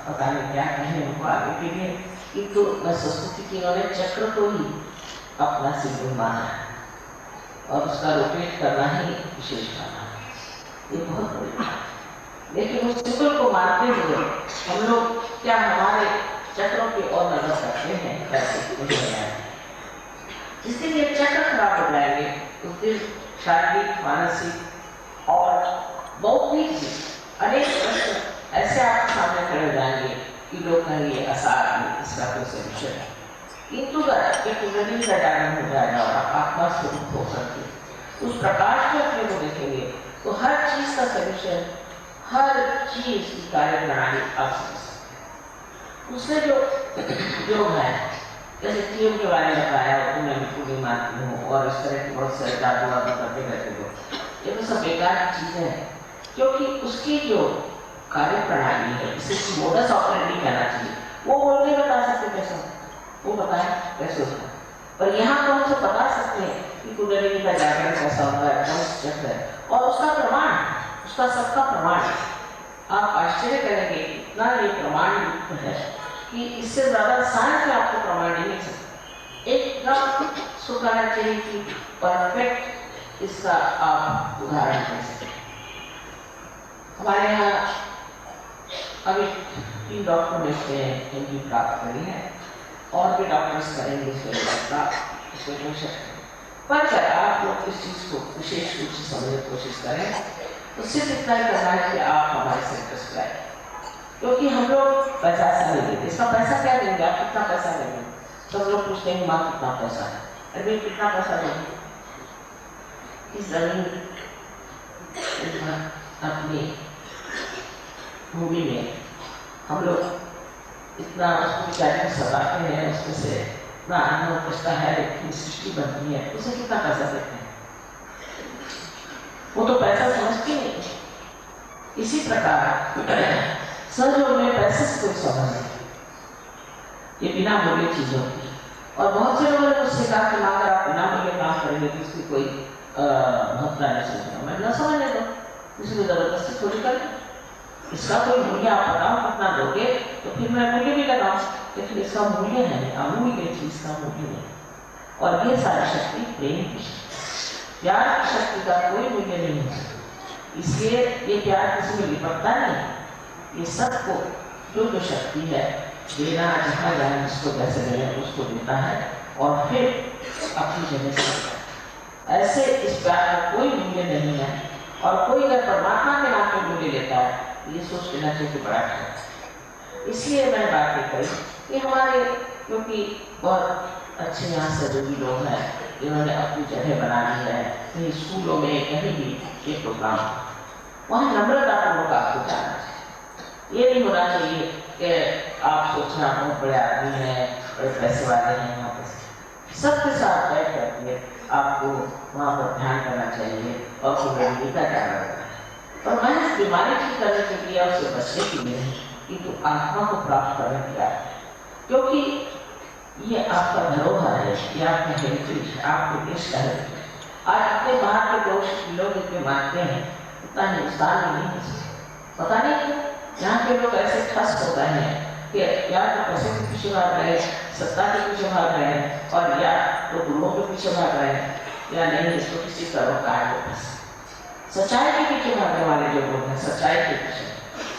पता नहीं क्या कहें उनको आगे के लिए, किंतु मैं सोचती थी कि उन्होंने चक्र को ही अपना सिंबल माना है और उसका रोटेट करना ही विशेष माना है। ये बहुत बड़ी बात है। लेकिन उस सिंबल को मानते हुए हम लोग क्या हमारे चक्रों की ओर नजर करते हैं। जिस दिन ये चक्र खराब हो जाएंगे उस दिन शारीरिक, मानसिक और बौद्धिक अनेक प्रश्न ऐसे आपके सामने खड़े हो जाएंगे कि लोग कहेंगे असार इसका कोई सोल्यूशन है। किंतु अगर कुंडली का जागरण हो जाएगा और आत्मा स्वरूप हो सकती उस प्रकाश में अपने को देखेंगे तो हर चीज का सोल्यूशन, हर चीज की कार्य प्रणाली आप समझ सकते। उसने जो योग है, जैसे टीएम के बारे में बताया वो मैं बिल्कुल नहीं मानती हूँ और इस तरह की बहुत सारे जादू वादू करते रहते हो, ये तो सब बेकार की चीजें हैं। क्योंकि उसकी जो कार्य प्रणाली है, इसे मोडस ऑपरेंडी कहना चाहिए, वो बोल के बता सकते कैसे, वो बताए कैसे होता है। पर यहाँ तो हम सब बता सकते हैं कि कुंडलिनी का जागरण कैसा होता है, कौन सा चक्र है और उसका प्रमाण, उसका सबका प्रमाण। आप आश्चर्य करेंगे इतना ये प्रमाण युक्त है कि इससे ज्यादा साइंस में आपको प्रमाण नहीं मिल सकता। एकदम सुखाना चाहिए कि परफेक्ट इसका आप उदाहरण दे सकते। हमारे यहाँ अभी 3 डॉक्टर में से इनकी प्राप्त करी है और भी डॉक्टर्स करेंगे इसको पर क्या आप लोग इस चीज को विशेष रूप से समझने की कोशिश करें तो सिर्फ इतना ही करना है कि आप हमारे सेंटर्स पर आए, क्योंकि हम लोग पैसा नहीं देते। इसका पैसा क्या देंगे, आप कितना पैसा देंगे? सब लोग पूछते हैं माँ कितना पैसा है, अरे कितना पैसा देंगे? इस जमीन अपनी भूमि में हम लोग इतना उसको बेचारे को सताते हैं, उसमें से इतना अन्न उपजता है, इतनी सृष्टि बनती है, उसे कितना पैसा देते हैं? वो तो पैसा समझते नहीं। इसी प्रकार सहयोग में पैसे से कोई समझ नहीं, ये बिना मूल्य चीजों की। और बहुत से लोगों ने मुझसे कहा कि अगर आप बिना मूल्य काम करेंगे तो इसकी कोई महत्ता नहीं समझेगा। मैं न समझने दो, किसी को जबरदस्ती थोड़ी कर, इसका कोई मूल्य आप बताओ कितना दोगे तो फिर मैं मूल्य भी लगाऊं, लेकिन इसका मूल्य है अमूल्य चीज का मूल्य नहीं। और ये सारी शक्ति प्रेम की शक्ति, प्यार की शक्ति का कोई मूल्य नहीं है। इसलिए ये प्यार किसी में लिपटता नहीं, ये सबको जो शक्ति है देना, जहाँ जाए जिसको जैसे मिले उसको देता है और फिर अपनी जगह से। ऐसे इस प्यार का कोई मूल्य नहीं है और कोई अगर परमात्मा के नाम पे मूल्य लेता है ये सोच लेना चाहिए कि बड़ा है। इसलिए मैं बात ये कही कि हमारे क्योंकि बहुत अच्छे यहाँ से जो भी लोग हैं जिन्होंने अपनी जगह बना ली है, कहीं स्कूलों में कहीं भी ये प्रोग्राम, वहाँ नम्रतापूर्वक आपको जाना चाहिए। ये नहीं होना चाहिए कि आप सोचना बहुत बड़े आदमी हैं, बड़े पैसे वाले हैं, वहाँ पे सबके साथ बैठ करके आपको वहाँ पर ध्यान करना चाहिए और कुंडलिनी का ध्यान रखना है। और मैं बीमारी ठीक करने के लिए उससे बचने के लिए किंतु आत्मा को प्राप्त करने के लिए, क्योंकि ये आपका धरोहर है, ये आपका हेरिटेज है, आपके देश का हेरिटेज। आज अपने बाहर के लोग इतने मानते हैं, इतना हिंदुस्तान में नहीं है। पता नहीं क्यों यहाँ के लोग ऐसे ठस होता है कि या तो पैसे के पीछे भाग रहे हैं, सत्ता के पीछे भाग रहे हैं, और या तो गुरुओं के पीछे भाग रहे हैं, या नहीं इसको किसी सरोकार के पास सच्चाई के पीछे भागने वाले जो लोग हैं, सच्चाई के पीछे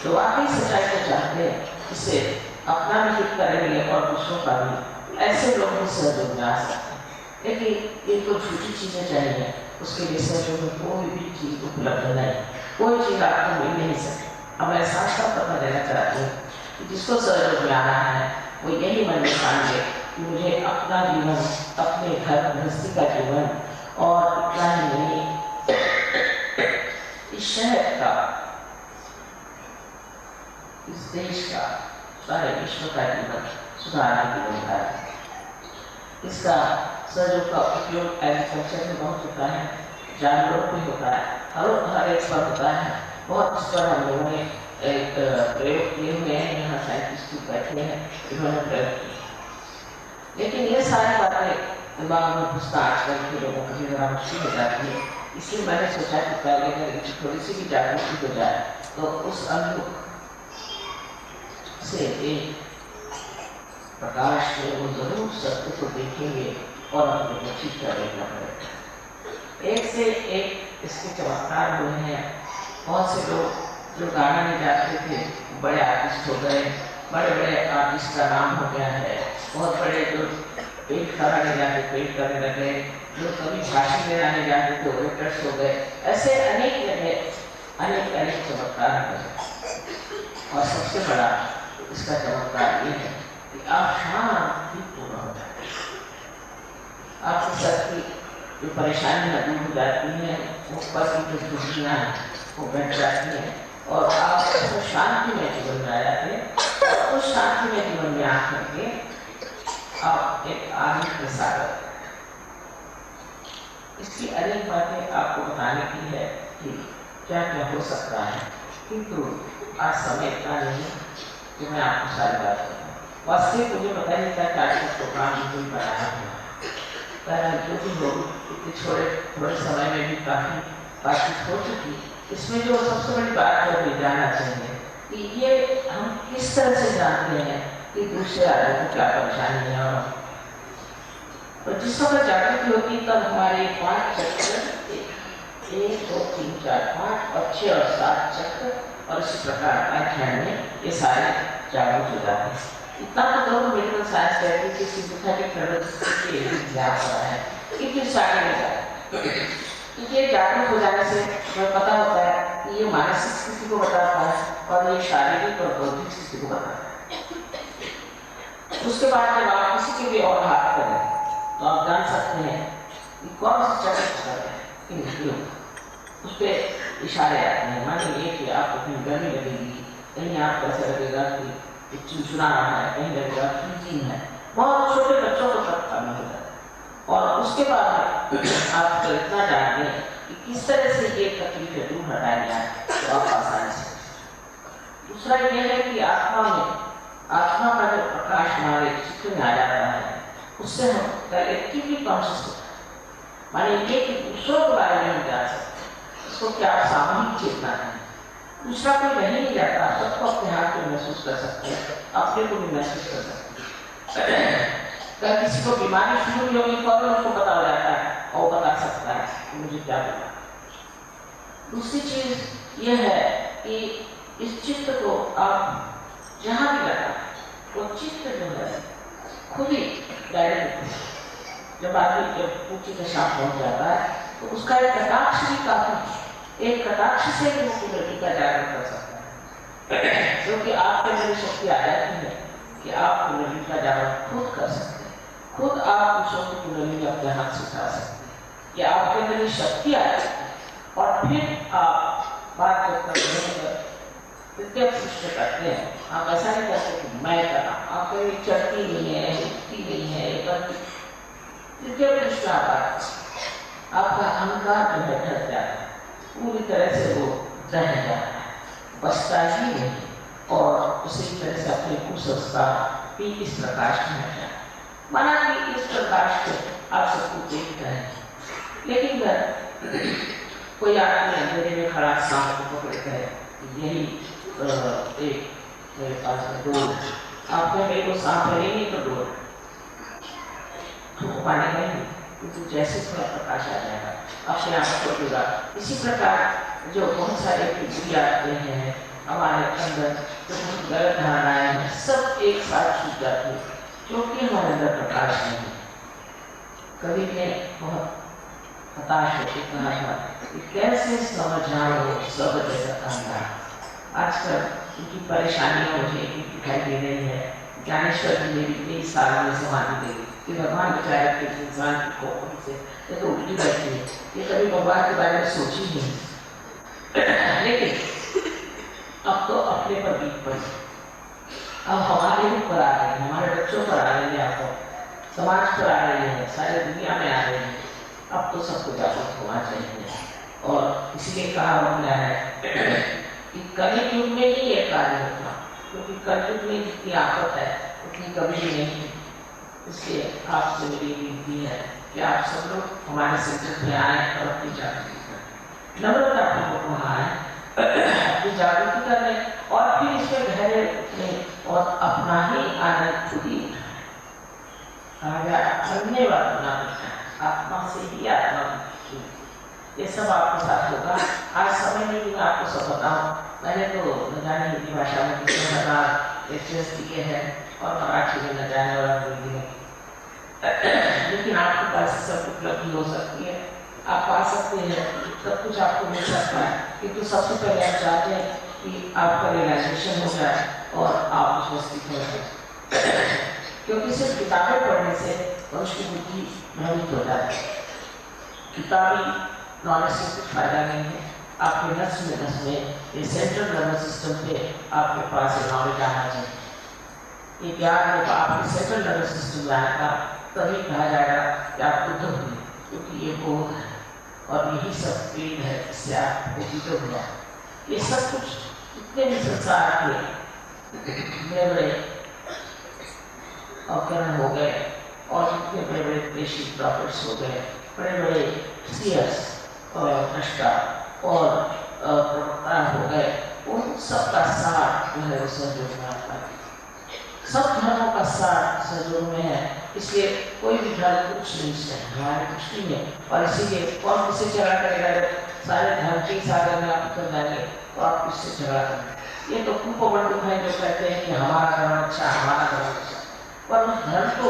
तो वाकई सच्चाई को चाहते हैं, इससे अपना भी हित करेंगे और दूसरों का भी, ऐसे लोग भी सहयोग में आ सकते हैं। लेकिन इनको झूठी चीजें चाहिए, उसके लिए सहयोग में कोई भी चीज उपलब्ध नहीं, कोई चीज आपको मिल नहीं सकती। अब मैं साफ साफ पता देना चाहती हूँ कि जिसको सहयोग में आना है वो यही मन में ठान ले कि मुझे अपना जीवन, अपने घर गृहस्थी का जीवन और इतना ही नहीं इस शहर का, इस देश का, सारे विश्व का जीवन सुधारने की योजना है। इसका सहयोग का उपयोग एग्रीकल्चर में बहुत होता है, जानवरों में होता है, हर एक पर होता है। बहुत इस पर हम लोगों ने एक प्रयोग किए हुए हैं, यहाँ साइंटिस्ट बैठे हैं, इन्होंने प्रयोग किए। लेकिन ये सारी बातें दिमाग में घुसना आजकल के लोगों के लिए जरा मुश्किल हो जाती है, इसलिए मैंने सोचा कि पहले अगर थोड़ी सी भी जागृति हो जाए तो उस अंग से एक प्रकाश में वो जरूर सत्य को देखेंगे और अपने को ठीक कर देखना पड़ेगा। एक से एक इसके चमत्कार हुए हैं, बहुत से लोग जो गाना नहीं गाते थे बड़े आर्टिस्ट हो गए, बड़े बड़े आर्टिस्ट का नाम हो गया है, बहुत बड़े जो पेंट कराने जाते पेंट करने लगे, जो कभी भाषण देना नहीं जाते थे ओरेटर्स हो गए। ऐसे अनेक जगह अनेक अनेक चमत्कार हुए। और सबसे बड़ा इसका चमत्कार ये है कि आप शांतिपूर्ण हो जाते हैं, आपके सर की जो परेशानियाँ दूर हो जाती हैं, ऊपर की जो खुशियाँ हैं वो बैठ जाती हैं और आप तो शांति में जीवन में आ जाते हैं। और उस शांति में जीवन में आकर के आप एक आनंद के सागर। इसकी अनेक बातें आपको बताने की है कि क्या क्या हो सकता है, किंतु आज समय इतना नहीं कि मैं आपको सारी बात बताऊँ। वास्तविक मुझे पता नहीं था कि आज का प्रोग्राम बिल्कुल बनाया हुआ है, जो भी लोग इतने थोड़े समय में भी काफ़ी बातचीत हो चुकी। इसमें जो सबसे बड़ी बात है वो जानना चाहिए कि ये हम किस तरह से जानते हैं कि दूसरे आदमी को क्या परेशानी है। और जिस वक्त जागृति होती तब हमारे 5 चक्र 1 2 3 4 5 और 6 और 7 चक्र और इसी प्रकार अध्ययन में ये सारे जागरूक हो जाते हैं। इतना तो मेडिकल साइंस कहती है कि सिंथेटिक नर्वस सिस्टम के ज्ञान हो रहा है कि किस सारे में जाए, क्योंकि ये जागरूक हो जाने से हमें पता होता है कि ये मानसिक स्थिति को बताता है और ये शारीरिक और बौद्धिक स्थिति को बताता है। उसके बाद जब आप किसी के भी और हाथ करें तो आप जान सकते हैं कि कौन सी चक्कर है, उस पर इशारे आते हैं। मान लीजिए कि आपको कहीं गर्मी लगेगी, कहीं आपको ऐसा लगेगा कि चुनचुना रहा है, कहीं लगेगा फ्रीजिंग है, बहुत छोटे बच्चों को तक करना होता है। और उसके बाद आप तो इतना जानते हैं कि किस तरह से ये तकलीफें दूर हटाया जाए तो आप आसानी से। दूसरा ये है कि आत्मा का जो प्रकाश हमारे चित्र में आ जाता है उससे हम कलेक्टिवली कॉन्शियस होते हैं। माने ये कि दूसरों के बारे में हम जान सकते हैं, इसको क्या सामूहिक चेतना है। दूसरा कोई नहीं जाता, सबको अपने हाथ में महसूस कर सकते हैं, अपने को भी महसूस कर सकते हैं। अगर किसी को बीमारी शुरू भी होगी तो उसको पता हो जाता है और बता सकता है कि मुझे क्या पता। दूसरी चीज यह है कि इस चित्र को आप जहाँ भी लगाएं वो चित्र जो है खुद ही डायरेक्ट जब आदमी जब ऊंची दशा पहुंच जाता है तो उसका एक कटाक्ष भी काफी, एक कटाक्ष से भी वो कुंडली का जागरण कर सकता है, क्योंकि आपके अंदर शक्ति आ जाती है कि आप कुंडली का जागरण खुद कर सकते हैं, खुद आप दूसरों की कुंडली अपने हाथ से उठा सकते हैं, कि आपके अंदर शक्ति आ जाती है। और फिर आप बात जब तक विद्या पुष्ट करते हैं, आप ऐसा नहीं करते कि मैं कर रहा हूँ, आप कहीं चढ़ती नहीं है, उठती नहीं है, विद्या पुष्ट आपका अहंकार जो है ढक जाता है, पूरी तरह से वो रह जाता है, बचता ही नहीं। और उसी तरह से अपने कुसंस्कार भी इस प्रकाश में है। माना कि इस प्रकाश को आप सबको देखते हैं, लेकिन कोई आदमी अंधेरे में खड़ा सांप को पकड़ता है, यही एक मेरे पास में डोर, आपने मेरे को सांप है नहीं तो डोर तो पाने नहीं, क्योंकि जैसे थोड़ा प्रकाश आ जाएगा अपने आप को जुड़ा। इसी प्रकार जो बहुत सारे पृथ्वी आते हैं हमारे अंदर, जो गलत धारणाएं हैं, सब एक साथ छूट जाती है, क्योंकि हमारे अंदर प्रकाश नहीं है। कभी ने बहुत हताश होकर कहा था कि कैसे समझाओ सब जैसा अंधा। आजकल उनकी परेशानियां मुझे दिखाई दे रही है। ज्ञानेश्वर जी ने भी 23 साल में समाधि दे दी कि भगवान बेचारे के इंसान की खोपड़ी से ये तो उल्टी बैठी है, ये कभी भगवान के बारे में सोची नहीं। लेकिन अब तो अपने पर बीत पड़ी, अब हमारे ऊपर आ रही है, हमारे बच्चों पर आ रही है, आपको समाज पर आ रही है, सारी दुनिया में आ रही है। अब तो सबको जागरूक होना चाहिए। और इसलिए कहा गया है कि कलयुग युग में ही ये कार्य होगा, क्योंकि कलयुग में जितनी आफत है उतनी कभी भी नहीं है। इसलिए आपसे मेरी विनती है कि आप सब लोग हमारे सेंटर में आए और अपनी जागृति करें, नम्रता पूर्वक आए, अपनी जागृति करें और फिर इसमें गहरे उठें और अपना ही आनंद खुद ही धन्यवाद बना आत्मा से ही आत्मा, ये सब आपके साथ होगा। आज समय में भी मैं आपको सब बताऊं मैंने तो न जाने हिंदी भाषा में कितने हजार लेक्चर्स दिए हैं और मराठी में न जाने वाला हिंदी में, लेकिन आपके पास सब उपलब्धि हो सकती है, आप पा सकते हैं, सब कुछ आपको मिल सकता है, किंतु सबसे पहले आप चाहते हैं कि आपका रियलाइजेशन हो जाए और आप उपस्थित हो जाए, क्योंकि सिर्फ किताबें पढ़ने से मनुष्य की बुद्धि भ्रमित हो जाती है। किताबी नॉलेज से कुछ फायदा नहीं है, आपके नस में ये सेंट्रल नर्वस सिस्टम पे आपके पास ये नॉलेज आना चाहिए। ये ज्ञान जब आपके सेंट्रल नर्वस सिस्टम में आएगा तभी कहा जाएगा कि आप बुद्ध हुए, क्योंकि ये बोध है और यही सब प्रेम है जिससे आप बुद्ध हुआ। ये सब कुछ जितने भी संसार के बड़े बड़े अवकरण हो गए और जितने बड़े बड़े प्रेषित प्रॉफिट्स हो गए, बड़े बड़े सीयर्स और दृष्टा और प्रवक्ता हो गए, उन सबका सार जो है वो सहयोग में आता है। सब धर्मों का सार सहयोग में है, इसलिए कोई भी धर्म कुछ नहीं है हमारे दृष्टि में, और इसीलिए कौन किसे झगड़ा करेगा? सारे धर्म के सागर में आप कर जाएंगे तो आप किससे झगड़ा करेंगे? ये तो कुपवंत है जो कहते हैं कि हमारा धर्म अच्छा, हमारा धर्म अच्छा, पर उस धर्म को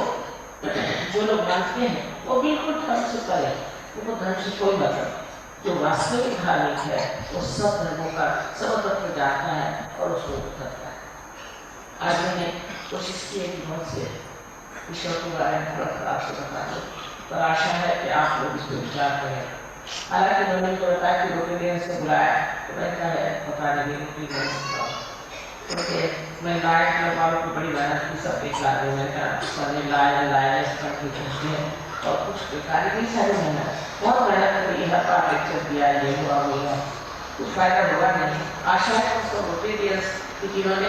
जो लोग मानते हैं वो बिल्कुल धर्म से परे, उनको धर्म से कोई मतलब। जो वास्तविक धार्मिक है वो सब धर्मों का सब तत्व जानता है और उसको करता है। आज मैंने कोशिश की है कि बहुत से विषयों के बारे में थोड़ा आपसे बता दूं, पर आशा है कि आप लोग इस पर विचार करें। हालांकि मैंने तो बताया कि रोटेरियंस से बुलाया तो मैं क्या है बता देंगे रोटेरियंस, क्योंकि मैं लाए क्लब वालों की बड़ी मेहनत की, सब एक ला रहे हैं लाए इस पर पूछते हैं और कुछ बेकारी भी सारी मेहनत, बहुत मेहनत करी, हर बार लेक्चर दिया, ये हुआ वो हुआ, कुछ फायदा होगा नहीं। आशा है उसको रोटेरियंस कि जिन्होंने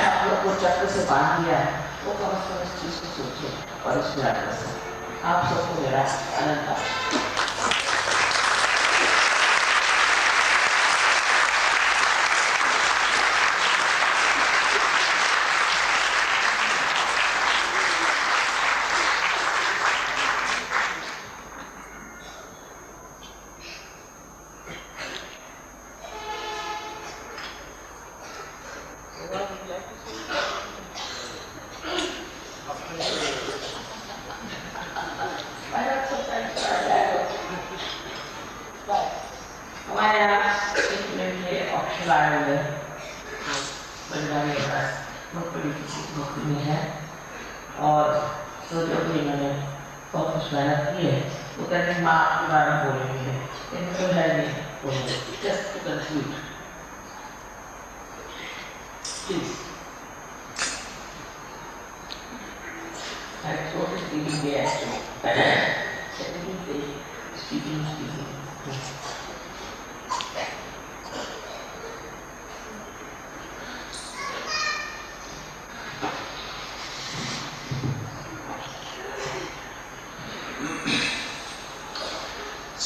आप लोग को चक्र से बांध दिया है वो कम से कम इस चीज़ को सोचे और इसमें आगे से आप सबको मेरा आनंद।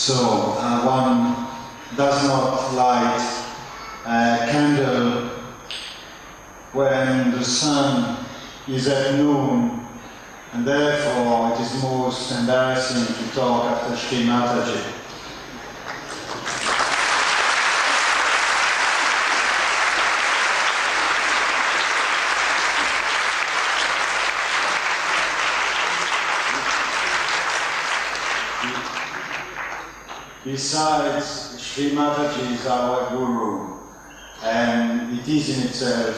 So one does not light a candle when the sun is at noon, and therefore it is most embarrassing to talk after Shri Mataji. Besides, Shri Mataji is our Guru, and it is in itself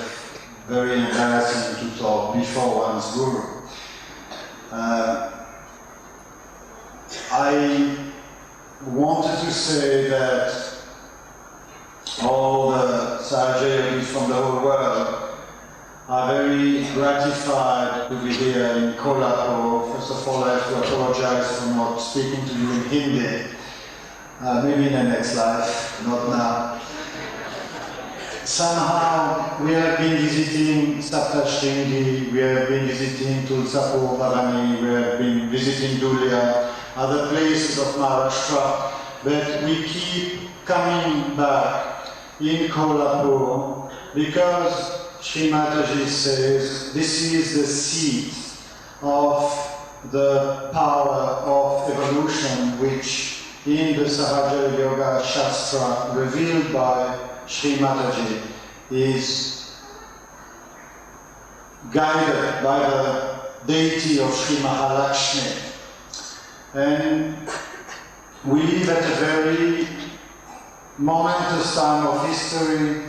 very embarrassing to talk before one's Guru. I wanted to say that all the Sahajayogis from the whole world are very gratified to be here in Kolhapur. First of all, I have to apologize for not speaking to you in Hindi. Maybe in the next life, not now. Somehow we have been visiting Saptashringi, we have been visiting Tulsapur, Bhavani, we have been visiting Dhulia, other places of Maharashtra, but we keep coming back in Kolhapur because Shri Mataji says this is the seat of the power of evolution which in the Sahaja Yoga Shastra revealed by Shri Mataji is guided by the deity of Sri Mahalakshmi. And we live at a very momentous time of history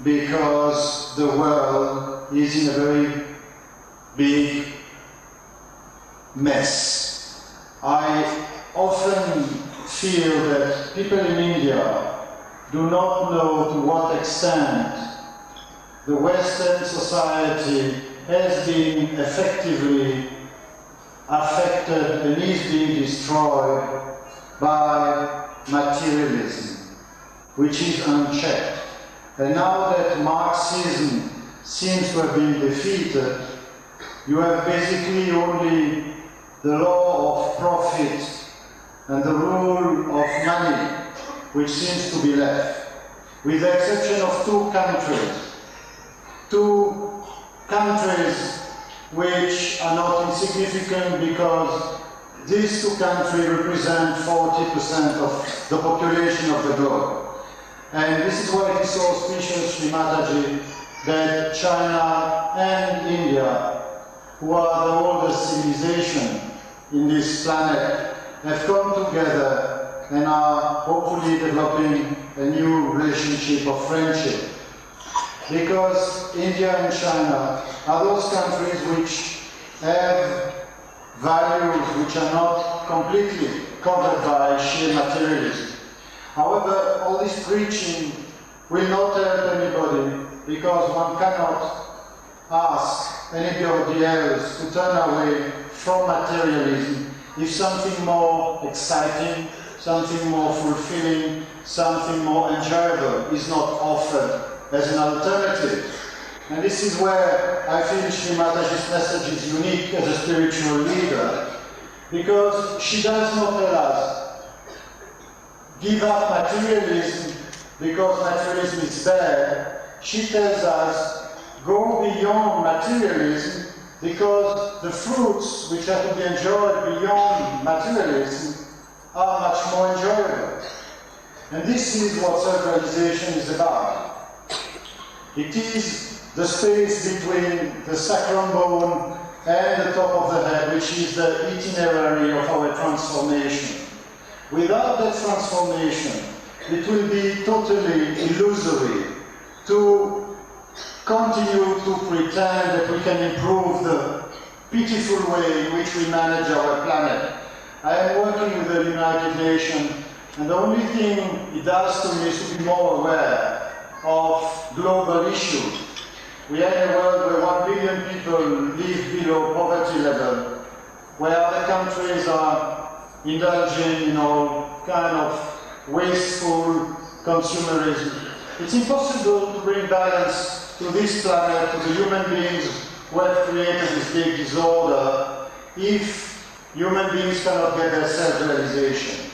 because the world is in a very big mess. I often feel that people in India do not know to what extent the Western society has been effectively affected and is being destroyed by materialism, which is unchecked. And now that Marxism seems to have been defeated, you have basically only the law of profit and the rule of money, which seems to be left, with the exception of two countries which are not insignificant because these two countries represent 40% of the population of the globe. And this is why it is so auspicious, Sri Mataji, that China and India, who are the oldest civilization in this planet, have come together and are hopefully developing a new relationship of friendship. Because India and China are those countries which have values which are not completely covered by sheer materialism. However, all this preaching will not help anybody because one cannot ask anybody else to turn away from materialism if something more exciting, something more fulfilling, something more enjoyable is not offered as an alternative. And this is where I feel Sri Mataji's message is unique as a spiritual leader, because she does not tell us, give up materialism because materialism is bad. She tells us, go beyond materialism because the fruits which are to be enjoyed beyond materialism are much more enjoyable. And this is what self-realization is about. It is the space between the sacrum bone and the top of the head, which is the itinerary of our transformation. Without that transformation, it will be totally illusory to continue to pretend that we can improve the pitiful way in which we manage our planet. I am working with the United Nations, and the only thing it does to me is to be more aware of global issues. We are in a world where 1 billion people live below poverty level, where other countries are indulging in all kind of wasteful consumerism. It's impossible to bring balance to this planet, to the human beings who have created this big disorder, if human beings cannot get their self-realization.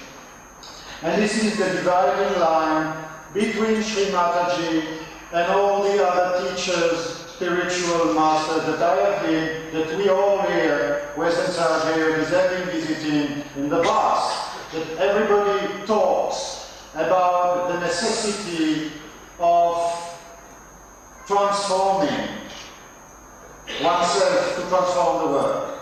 And this is the dividing line between Sri Mataji and all the other teachers, spiritual masters that I have been, that we all here, Western Sarajevo, have been visiting in the past. That everybody talks about the necessity of transforming oneself to transform the world.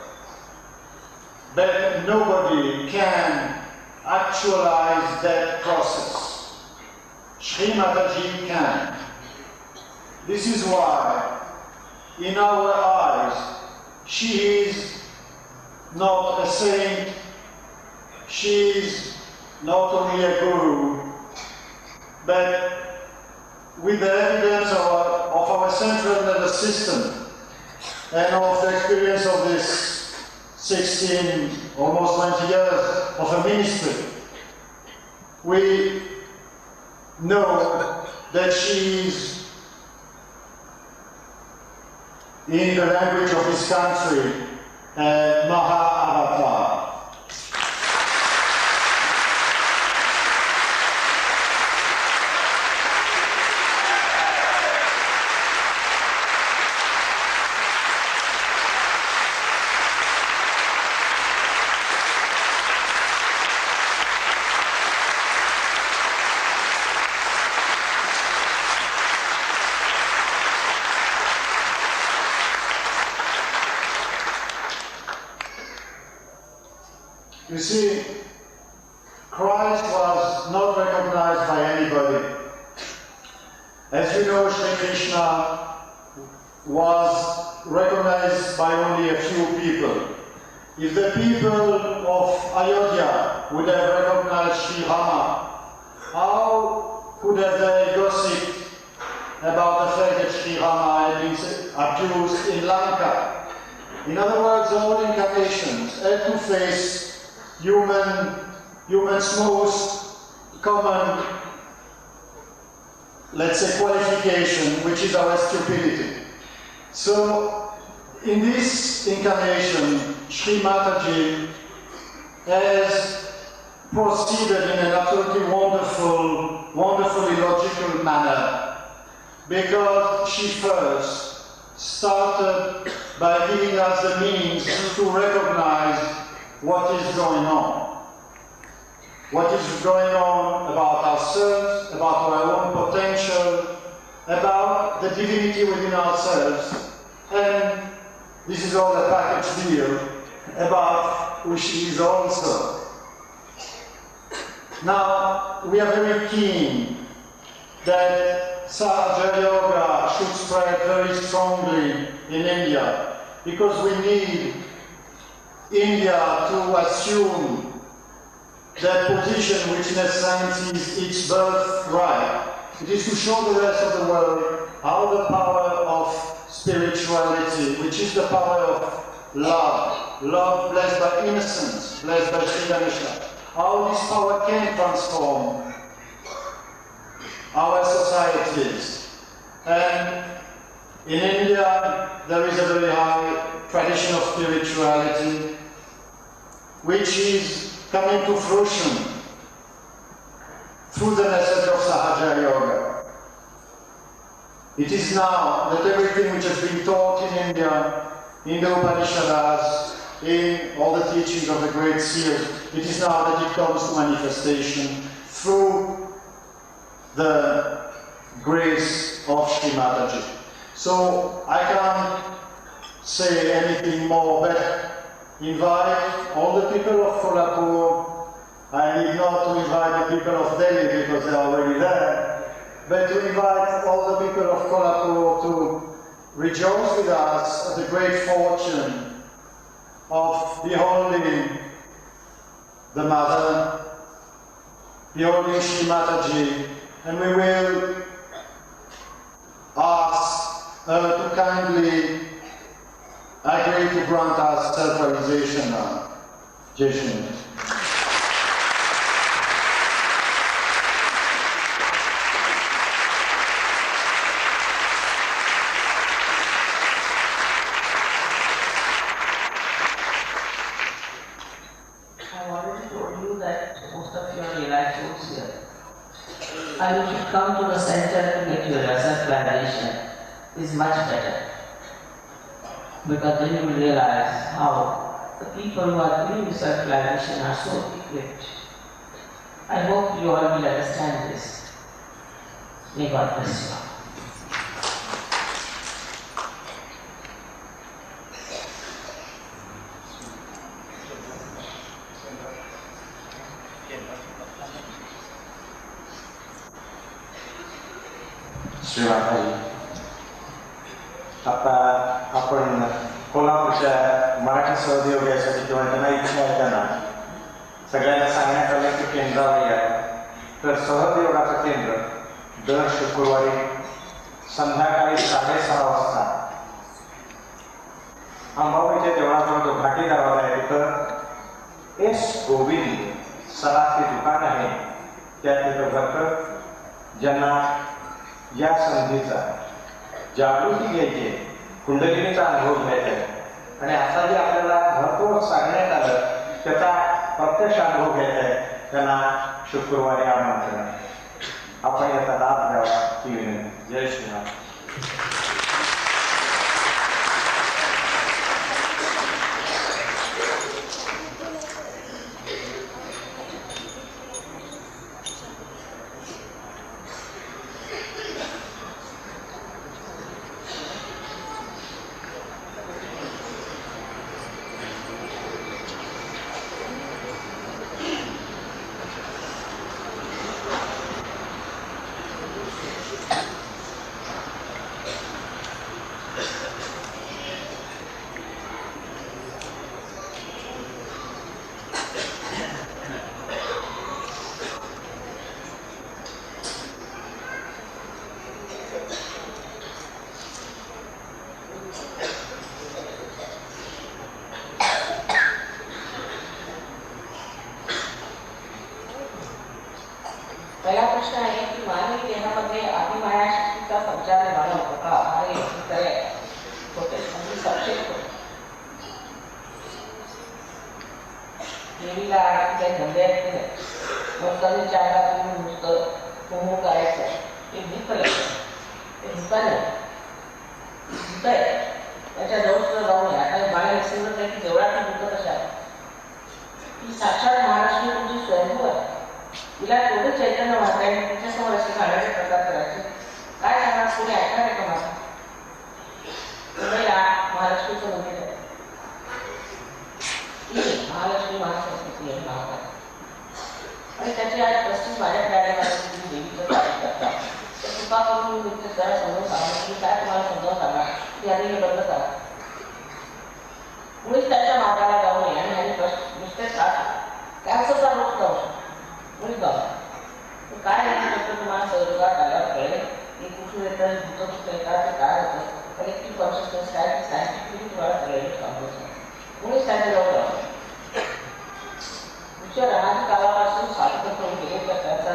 But nobody can actualize that process. Sri Mataji can. This is why, in our eyes, she is not a saint, she is not only a guru, but with the evidence of our central nervous system and of the experience of this 16, almost 20 years of a ministry, we know that she is, in the language of this country, Maha-Avatar. You see, Christ was not recognized by anybody. As you know, Sri Krishna was recognized by only a few people. If the people of Ayodhya would have recognized Sri Rama, how could have they gossiped about the fact that Sri Rama had been abused in Lanka? In other words, all incarnations had to face human's most common, let's say, qualification, which is our stupidity. So, in this incarnation, Sri Mataji has proceeded in an absolutely wonderfully logical manner, because she first started by giving us the means to recognize what is going on. What is going on about ourselves, about our own potential, about the divinity within ourselves, and this is all a package deal about who she is also. Now, we are very keen that Sahaja Yoga should spread very strongly in India, because we need India to assume that position which in a sense is its birthright. It is to show the rest of the world how the power of spirituality, which is the power of love blessed by innocence, blessed by Sri Ganesha, how this power can transform our societies. And in India, there is a very high tradition of spirituality, which is coming to fruition through the message of Sahaja Yoga. It is now that everything which has been taught in India, in the Upanishads, in all the teachings of the great seers, it is now that it comes to manifestation through the grace of Sri Mataji. So I can't say anything more, but invite all the people of Kolhapur. I need not to invite the people of Delhi because they are already there, but to invite all the people of Kolhapur to rejoice with us at the great fortune of beholding the Mother, beholding Sri Mataji, and we will ask her to kindly agree to grant us self-realization now. Jai Shri. I already told you that most of you are realizations here. And you should come to the center to get your self-realization. Is much better. Because then you will realize how the people who are doing self-realization are so equipped. I hope you all will understand this. May God bless you. Shrimataji, आता आपण कोल्हापूरच्या मराठी सहयोग यासाठी किंवा त्यांना इच्छा आहे त्यांना सगळ्यांना सांगण्यात आलं की केंद्रावर या. तर सहयोगाचं केंद्र दर शुक्रवारी संध्याकाळी 6:30 वाजता अंबाबाईच्या देवळाजवळ जो घाटी दरवाजा आहे तिथं एस गोविंद सराफी दुकान आहे. त्या तिथं भक्त ज्यांना या संधीचा जागृती घ्यायची, कुंडलिनीचा अनुभव घ्यायचा आहे आणि आता जे आपल्याला भरपूर सांगण्यात आलं त्याचा प्रत्यक्ष अनुभव घ्यायचा आहे, त्यांना शुक्रवारी आमंत्रण आहे. आपण याचा लाभ घ्यावा ही विनंती. जय श्रीराम. प्रश्न आहे की मानवी देहामध्ये आदिमाया शक्तीचा संचार झाला होता का? अरे उत्तर आहे होते म्हणजे सक्षेप होते. देवीला त्या धंद्यात वंतांच्या अंगातून नुसतं मोह करायचं ते भूत ते भूता नाही भूत आहे. त्याच्या जवळ जाऊ नये. आता बाहेर समजत नाही की देवळात भूत कशा ही साक्षात महालक्ष्मी तुमची स्वयंभू आहे. तिला तेवढं चैतन्य वाटत आहे. तिच्यासमोर असे खाण्याचे प्रकार करायचे काय सांगणार कोणी ऐकणार आहे का माझा? मुंबईला महालक्ष्मीचं मंदिर आहे. महालक्ष्मी महासरस्वती आहे महाराज आणि त्याची आज 35 माझ्याकडे आल्यानंतर देवीचं कार्य करतात. तर कृपा करून मी त्याला समजावून सांगणार की काय तुम्हाला समजावून सांगणार की आधी हे बंद करा. मुळीच त्याच्या मार्गाला जाऊ नये आणि ह्याने नुसतेच कॅन्सरचा रोग जाऊ शकतो मुळीच जाऊ काय फक्त तुम्हाला सहयोगात आल्यावर कळेल की कुठून येतं भूत कुठं येतात ते काय होतं कलेक्टिव्ह कॉन्शियसनेस काय सायंटिफिकली तुम्हाला कळेल सांगतो मुळीच त्यांच्या जवळ जाऊ. तुमच्या राहण्याच्या काळापासून साधक करून गेले तर त्याचा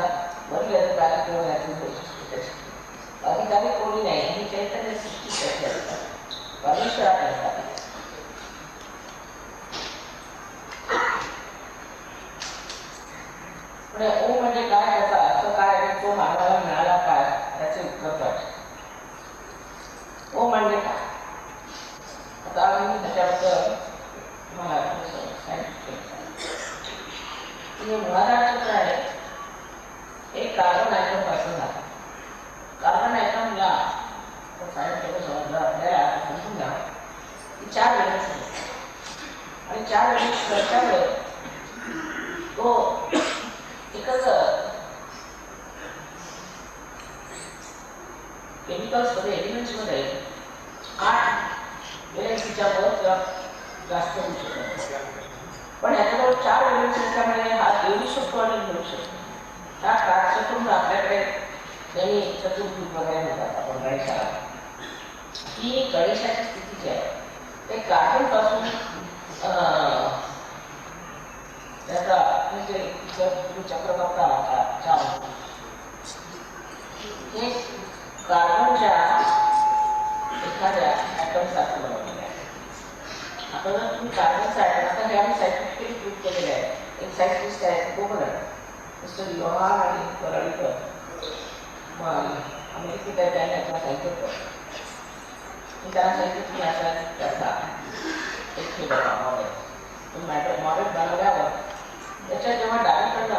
वरील अधिकारी किंवा यातून वैशिष्ट्य अधिकारी कोणी नाही ही चैतन्य सृष्टी असतात परमेश्वरात असतात. ओम म्हणजे काय त्याचा अर्थ काय तो मानवाला मिळाला काय त्याचे उत्तर पाहिजे. ओम म्हणजे काय आता आम्ही त्याच्याबद्दल मला मुळाधार आहे एक कार्बन आयटम पासून झाला. कार्बन आयटमला सायन्स समजलं आपल्याला समजून घ्या की 4 एलिमेंट्स आहेत आणि 4 एलिमेंट्स त्याच्यामुळे तो एकच केमिकल्समध्ये एलिमेंट्समध्ये 8 एलिमेंट्सच्या वर किंवा जास्त होऊ शकतात. पण ह्याच्याजवळ 4 एलिमेंट्स असल्यामुळे हा देऊ शकतो आणि घेऊ शकतो. ह्या कारणातून आपल्याकडे त्यांनी चतुर्भुज वगैरे म्हणतात आपण गणेशाला. ही गणेशाची स्थिती जी आहे ते कार्बनपासून त्याचा म्हणजे तुम्ही चक्र बघता हे कार्बनच्या एखाद्या ॲटमसारखं बनवलेलं आहे. आता जर तुम्ही कार्बनचा ॲटम आता हे आम्ही सायंटिफिकली प्रूव्ह केलेलं आहे. एक सायंटिस्ट आहे तो पण आहे मिस्टर योहान आणि पराडीकर अमेरिकेत आहे त्यांनी आपला सांगितलं मी त्यांना सांगितलं तुम्ही असा त्याचा एक हे बनवा तो मॉडेल बनवल्यावर त्याच्यात जेव्हा डावीकडून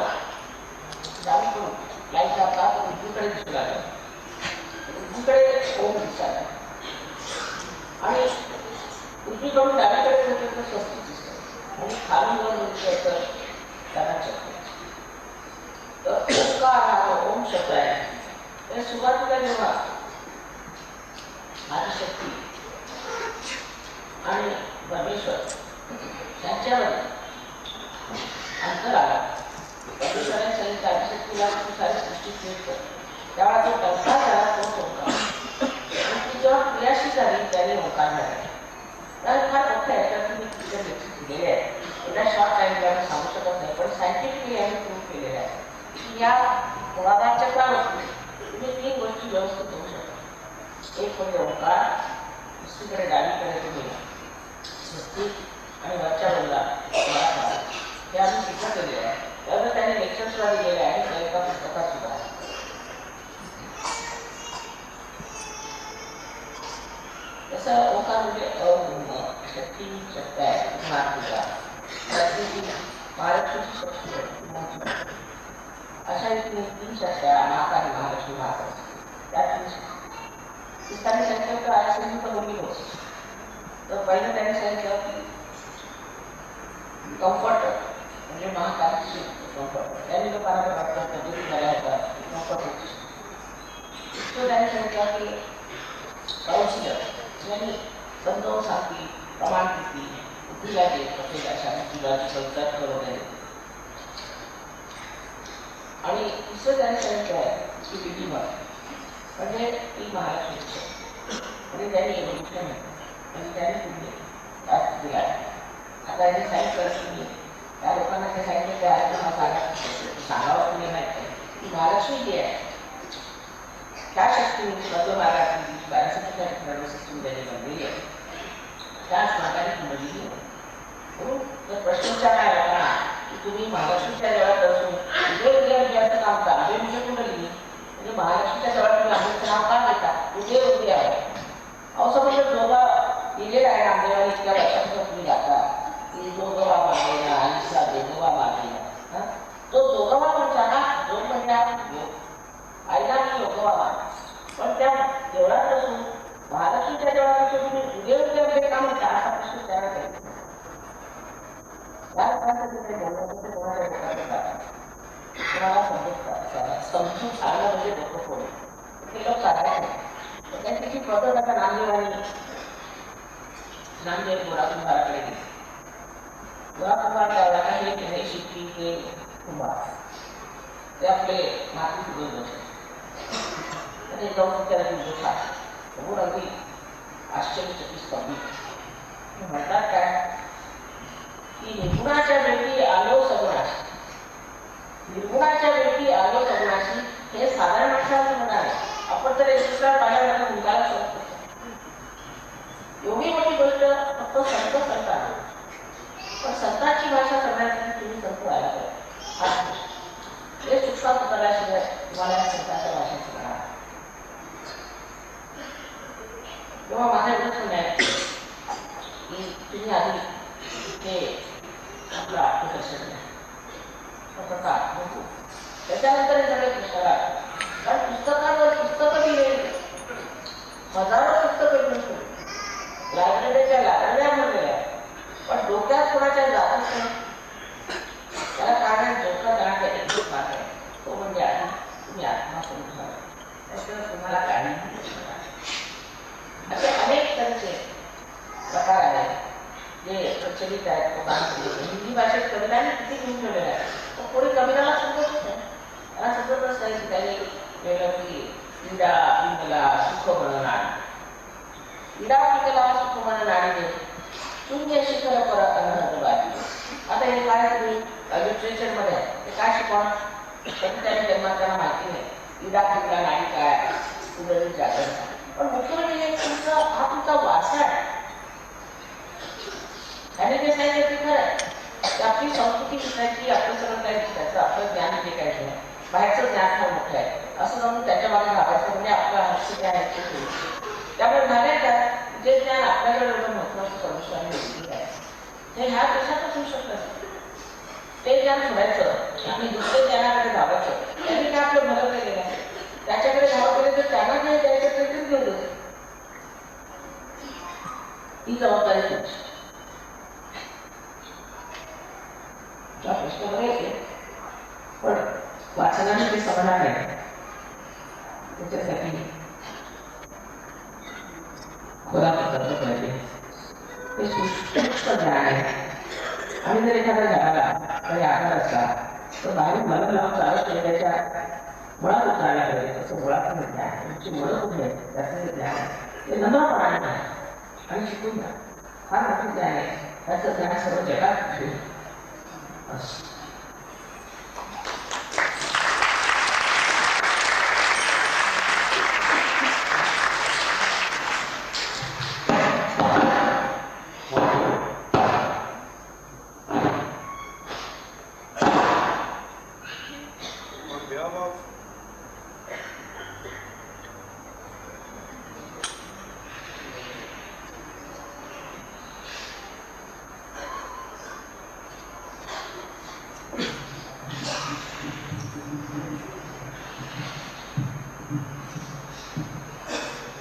लाईट जाता तर उजवीकडे दिसू लागलं. उजवीकडे ओम दिसायला आणि उजवीकडून डावीकडे होतं तर स्वस्तिक दिसतं आणि खाली वर दिसलं तर त्याला चक्र. तर ओंकार हा ओम शब्द आहे त्या सुरुवातीला जेव्हा आदिशक्ती आणि परमेश्वर त्यांच्यावर अंतर आला. परमेश्वराने सांगितलं आदिशक्तीला खूप सारी सृष्टी मिळतं त्यावेळा जो टंका झाला तो ओंकार ती जेव्हा क्रियाशी झाली त्याने ओंकार मिळाला. तर फार मोठं आहे तर तुम्ही तिथे लेखित दिलेले आहे एवढ्या शॉर्ट टाईमला आम्ही सांगू शकत नाही पण सायंटिफिकली आम्ही प्रूव्ह केलेलं आहे की या मुळाधारच्या काळात तुम्ही 3 गोष्टी व्यवस्थित होऊ शकतात. एक म्हणजे ओंकार दुसरीकडे डावीकडे तुम्ही स्वस्तिक आणि वरच्या बाजूला हे आम्ही सिद्ध केलेलं आहे. त्यामुळे त्याने लेक्चर सुद्धा दिलेले आहे आणि त्या एका पुस्तकात सुद्धा आहे. तसं ओंकार म्हणजे शक्ती शक्त आहे मातृका महालक्ष्मीची शक्ती आहे. अशा रीतीने 3 शक्ती आहे माता आणि महालक्ष्मी महासरस्वती त्या 3 शक्ती त्यांनी सांगितलं तर आयसीयू पण बोलली होती. तर पहिलं त्यांनी सांगितलं की कम्फर्ट म्हणजे महाकालीची कम्फर्ट त्यांनी लोकांना वाटतं पद्धती झाल्या होत्या कम्फर्ट होती. तो त्यांनी सांगितलं की काउन्सिलर यांनी समजावून सांगतील प्रमाण किती बुद्धीला देत असेल अशा लॉजिकल तर्क वगैरे. आणि दुसरं त्यांनी सांगितलं आहे की विधिमत म्हणजे ती महालक्ष्मीची म्हणजे त्यांनी एवढं म्हणजे त्यांनी पुढे जास्त दिला आहे. आता यांनी सांगितलं की त्या लोकांना ते सांगितलं त्या तुम्हाला सांगावं तुम्ही नाही की महालक्ष्मी जी आहे त्या शक्तीने मध्य भागातील 1200 ठिकाणी सिस्टीम त्यांनी बनलेली आहे त्याच मार्गाने बनलेली आहे. म्हणून जर प्रश्न विचारला लोकांना की तुम्ही महालक्ष्मीच्या जवळात बसून उदय काम करा हे विषय कुंडली म्हणजे महालक्ष्मीच्या जवळ तुम्ही आंबेचं नाव का घेता उदय आहे. असं म्हणजे दोघा लिहिलेला आहे नामदेवानी इतक्या वर्षांपासून तुम्ही जाता की दोघवा मागेला आईसा दोघवा मागेला तो दोघवा म्हणजे हा दोन म्हणजे आईला आणि योगवा मान पण त्या देवळात बसून महालक्ष्मीच्या जवळात तुम्ही उदय का म्हणता असा प्रश्न विचारला पाहिजे. या काळामध्ये कोणाला समजून सांगणं म्हणजे डोकं फोडे ते लोक काढायचे त्याची पद्धत आता नामदेव गोरा कुंभाराकडे गेली. गोरा कुंभार त्याला काही नाही शिकली ते कुंभार ते आपले माती फिरवून बसले आणि जाऊन त्याला बसला बघून अगदी आश्चर्यचकित कमी म्हणतात काय की निर्गुणाच्या भेटी आलो सगुणाशी निर्गुणाच्या भेटी आलो सगुणाशी हे साधारण माणसाचं म्हणणं आहे. आपण तर एक दुसरा पाहिला मुलाला समजतो एवढी मोठी गोष्ट फक्त संत आहे पण संतांची भाषा करण्यासाठी तुम्ही संत व्हायला पाहिजे. हे सूक्ष्म कराशिवाय तुम्हाला संतांच्या भाषा शिकणार तेव्हा माझं एवढंच म्हणणं आहे की तुम्ही आधी ते आपलं आत्मदर्शन त्याच्यानंतर हे सगळे पुस्तकात कारण पुस्तकांवर पुस्तकं लिहिलेली हजारो पुस्तकं लिहिली लायब्ररीच्या लायब्रऱ्या म्हणलेल्या पण डोक्यात कोणाच्या जातच नाही. त्याला कारण डोकं जाण्याचा एकच मार्ग आहे तो म्हणजे आधी तुम्ही आत्मा समजून घ्या त्याशिवाय तुम्हाला काही असे अनेक त्यांचे प्रकार आहेत जे प्रचलित आहेत. हिंदी भाषेत कवितांनी किती घेऊन ठेवलेलं आहे तर कोणी कविताला समजतच नाही त्याला समजतच नाही की त्यांनी वेगळं की क्रीडा पिंगला सुख बनवणार क्रीडा पिंगला सुख बनवणारी दे शून्य शिखर पर अनहदवादी. आता हे काय तुम्ही लिटरेचर मध्ये ते काय शिकवणार कवितांनी जन्मात त्यांना माहिती नाही क्रीडा पिंगला नाडी काय कुदरती जागर पण मुख्य म्हणजे तुमचा हा तुमचा वारसा आहे आणि ते सांगितलं की खरं आहे आपली संस्कृती शिकायची आपलं सगळं काय शिकायचं आपलं ज्ञान शिकायचं बाहेरचं ज्ञान फार मोठं आहे असं जाऊन त्याच्या मागे लागायचं म्हणजे आपलं हक्क जे आहे ते त्यामुळे झालंय का जे ज्ञान आपल्याकडे एवढं महत्वाचं सर्वस्वामी आहे ते ह्या देशातच होऊ शकतं ते ज्ञान सोडायचं आणि दुसऱ्या ज्ञानाकडे धावायचं त्यांनी काय आपलं भलं केलेलं आहे त्याच्याकडे धावा केले तर त्यांना जे द्यायचं ते घेऊन देतो ही जबाबदारी तुमची. प्रश्न बघायचे पण वाचनाने ते समजणार नाही त्याच्यासाठी खोला पदार्थ पाहिजे हे सूक्ष्म ज्ञान आहे. आम्ही जर एखाद्या झाडाला काही आकार असला तर बाहेर मला लावून चालत नाही त्याच्या मुळात उतरायला पाहिजे तसं मुळात ज्ञान तुमची मुळं कुठे आहे त्याचं ज्ञान ते नम्रपणाने आणि शिकून घ्या फार मोठं ज्ञान आहे त्याचं ज्ञान सर्व जगात घेऊन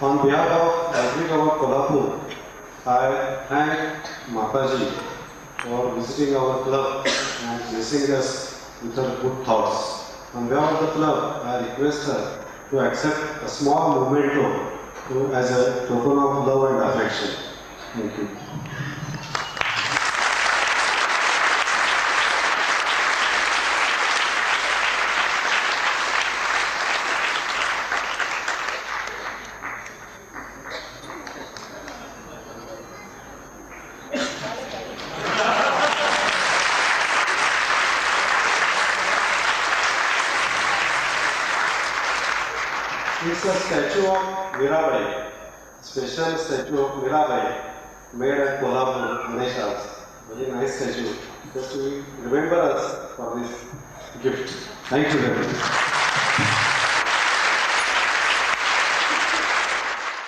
On behalf of Agriculture of Kolhapur, I thank Mataji for visiting our club and blessing us with her good thoughts. On behalf of the club, I request her to accept a small memento as a token of love and affection. Thank you. It's a statue of Mirabai, special statue of Mirabai, made at Kolhapur, Ganesha's. Very nice statue. Just to remember us for this gift. Thank you very much.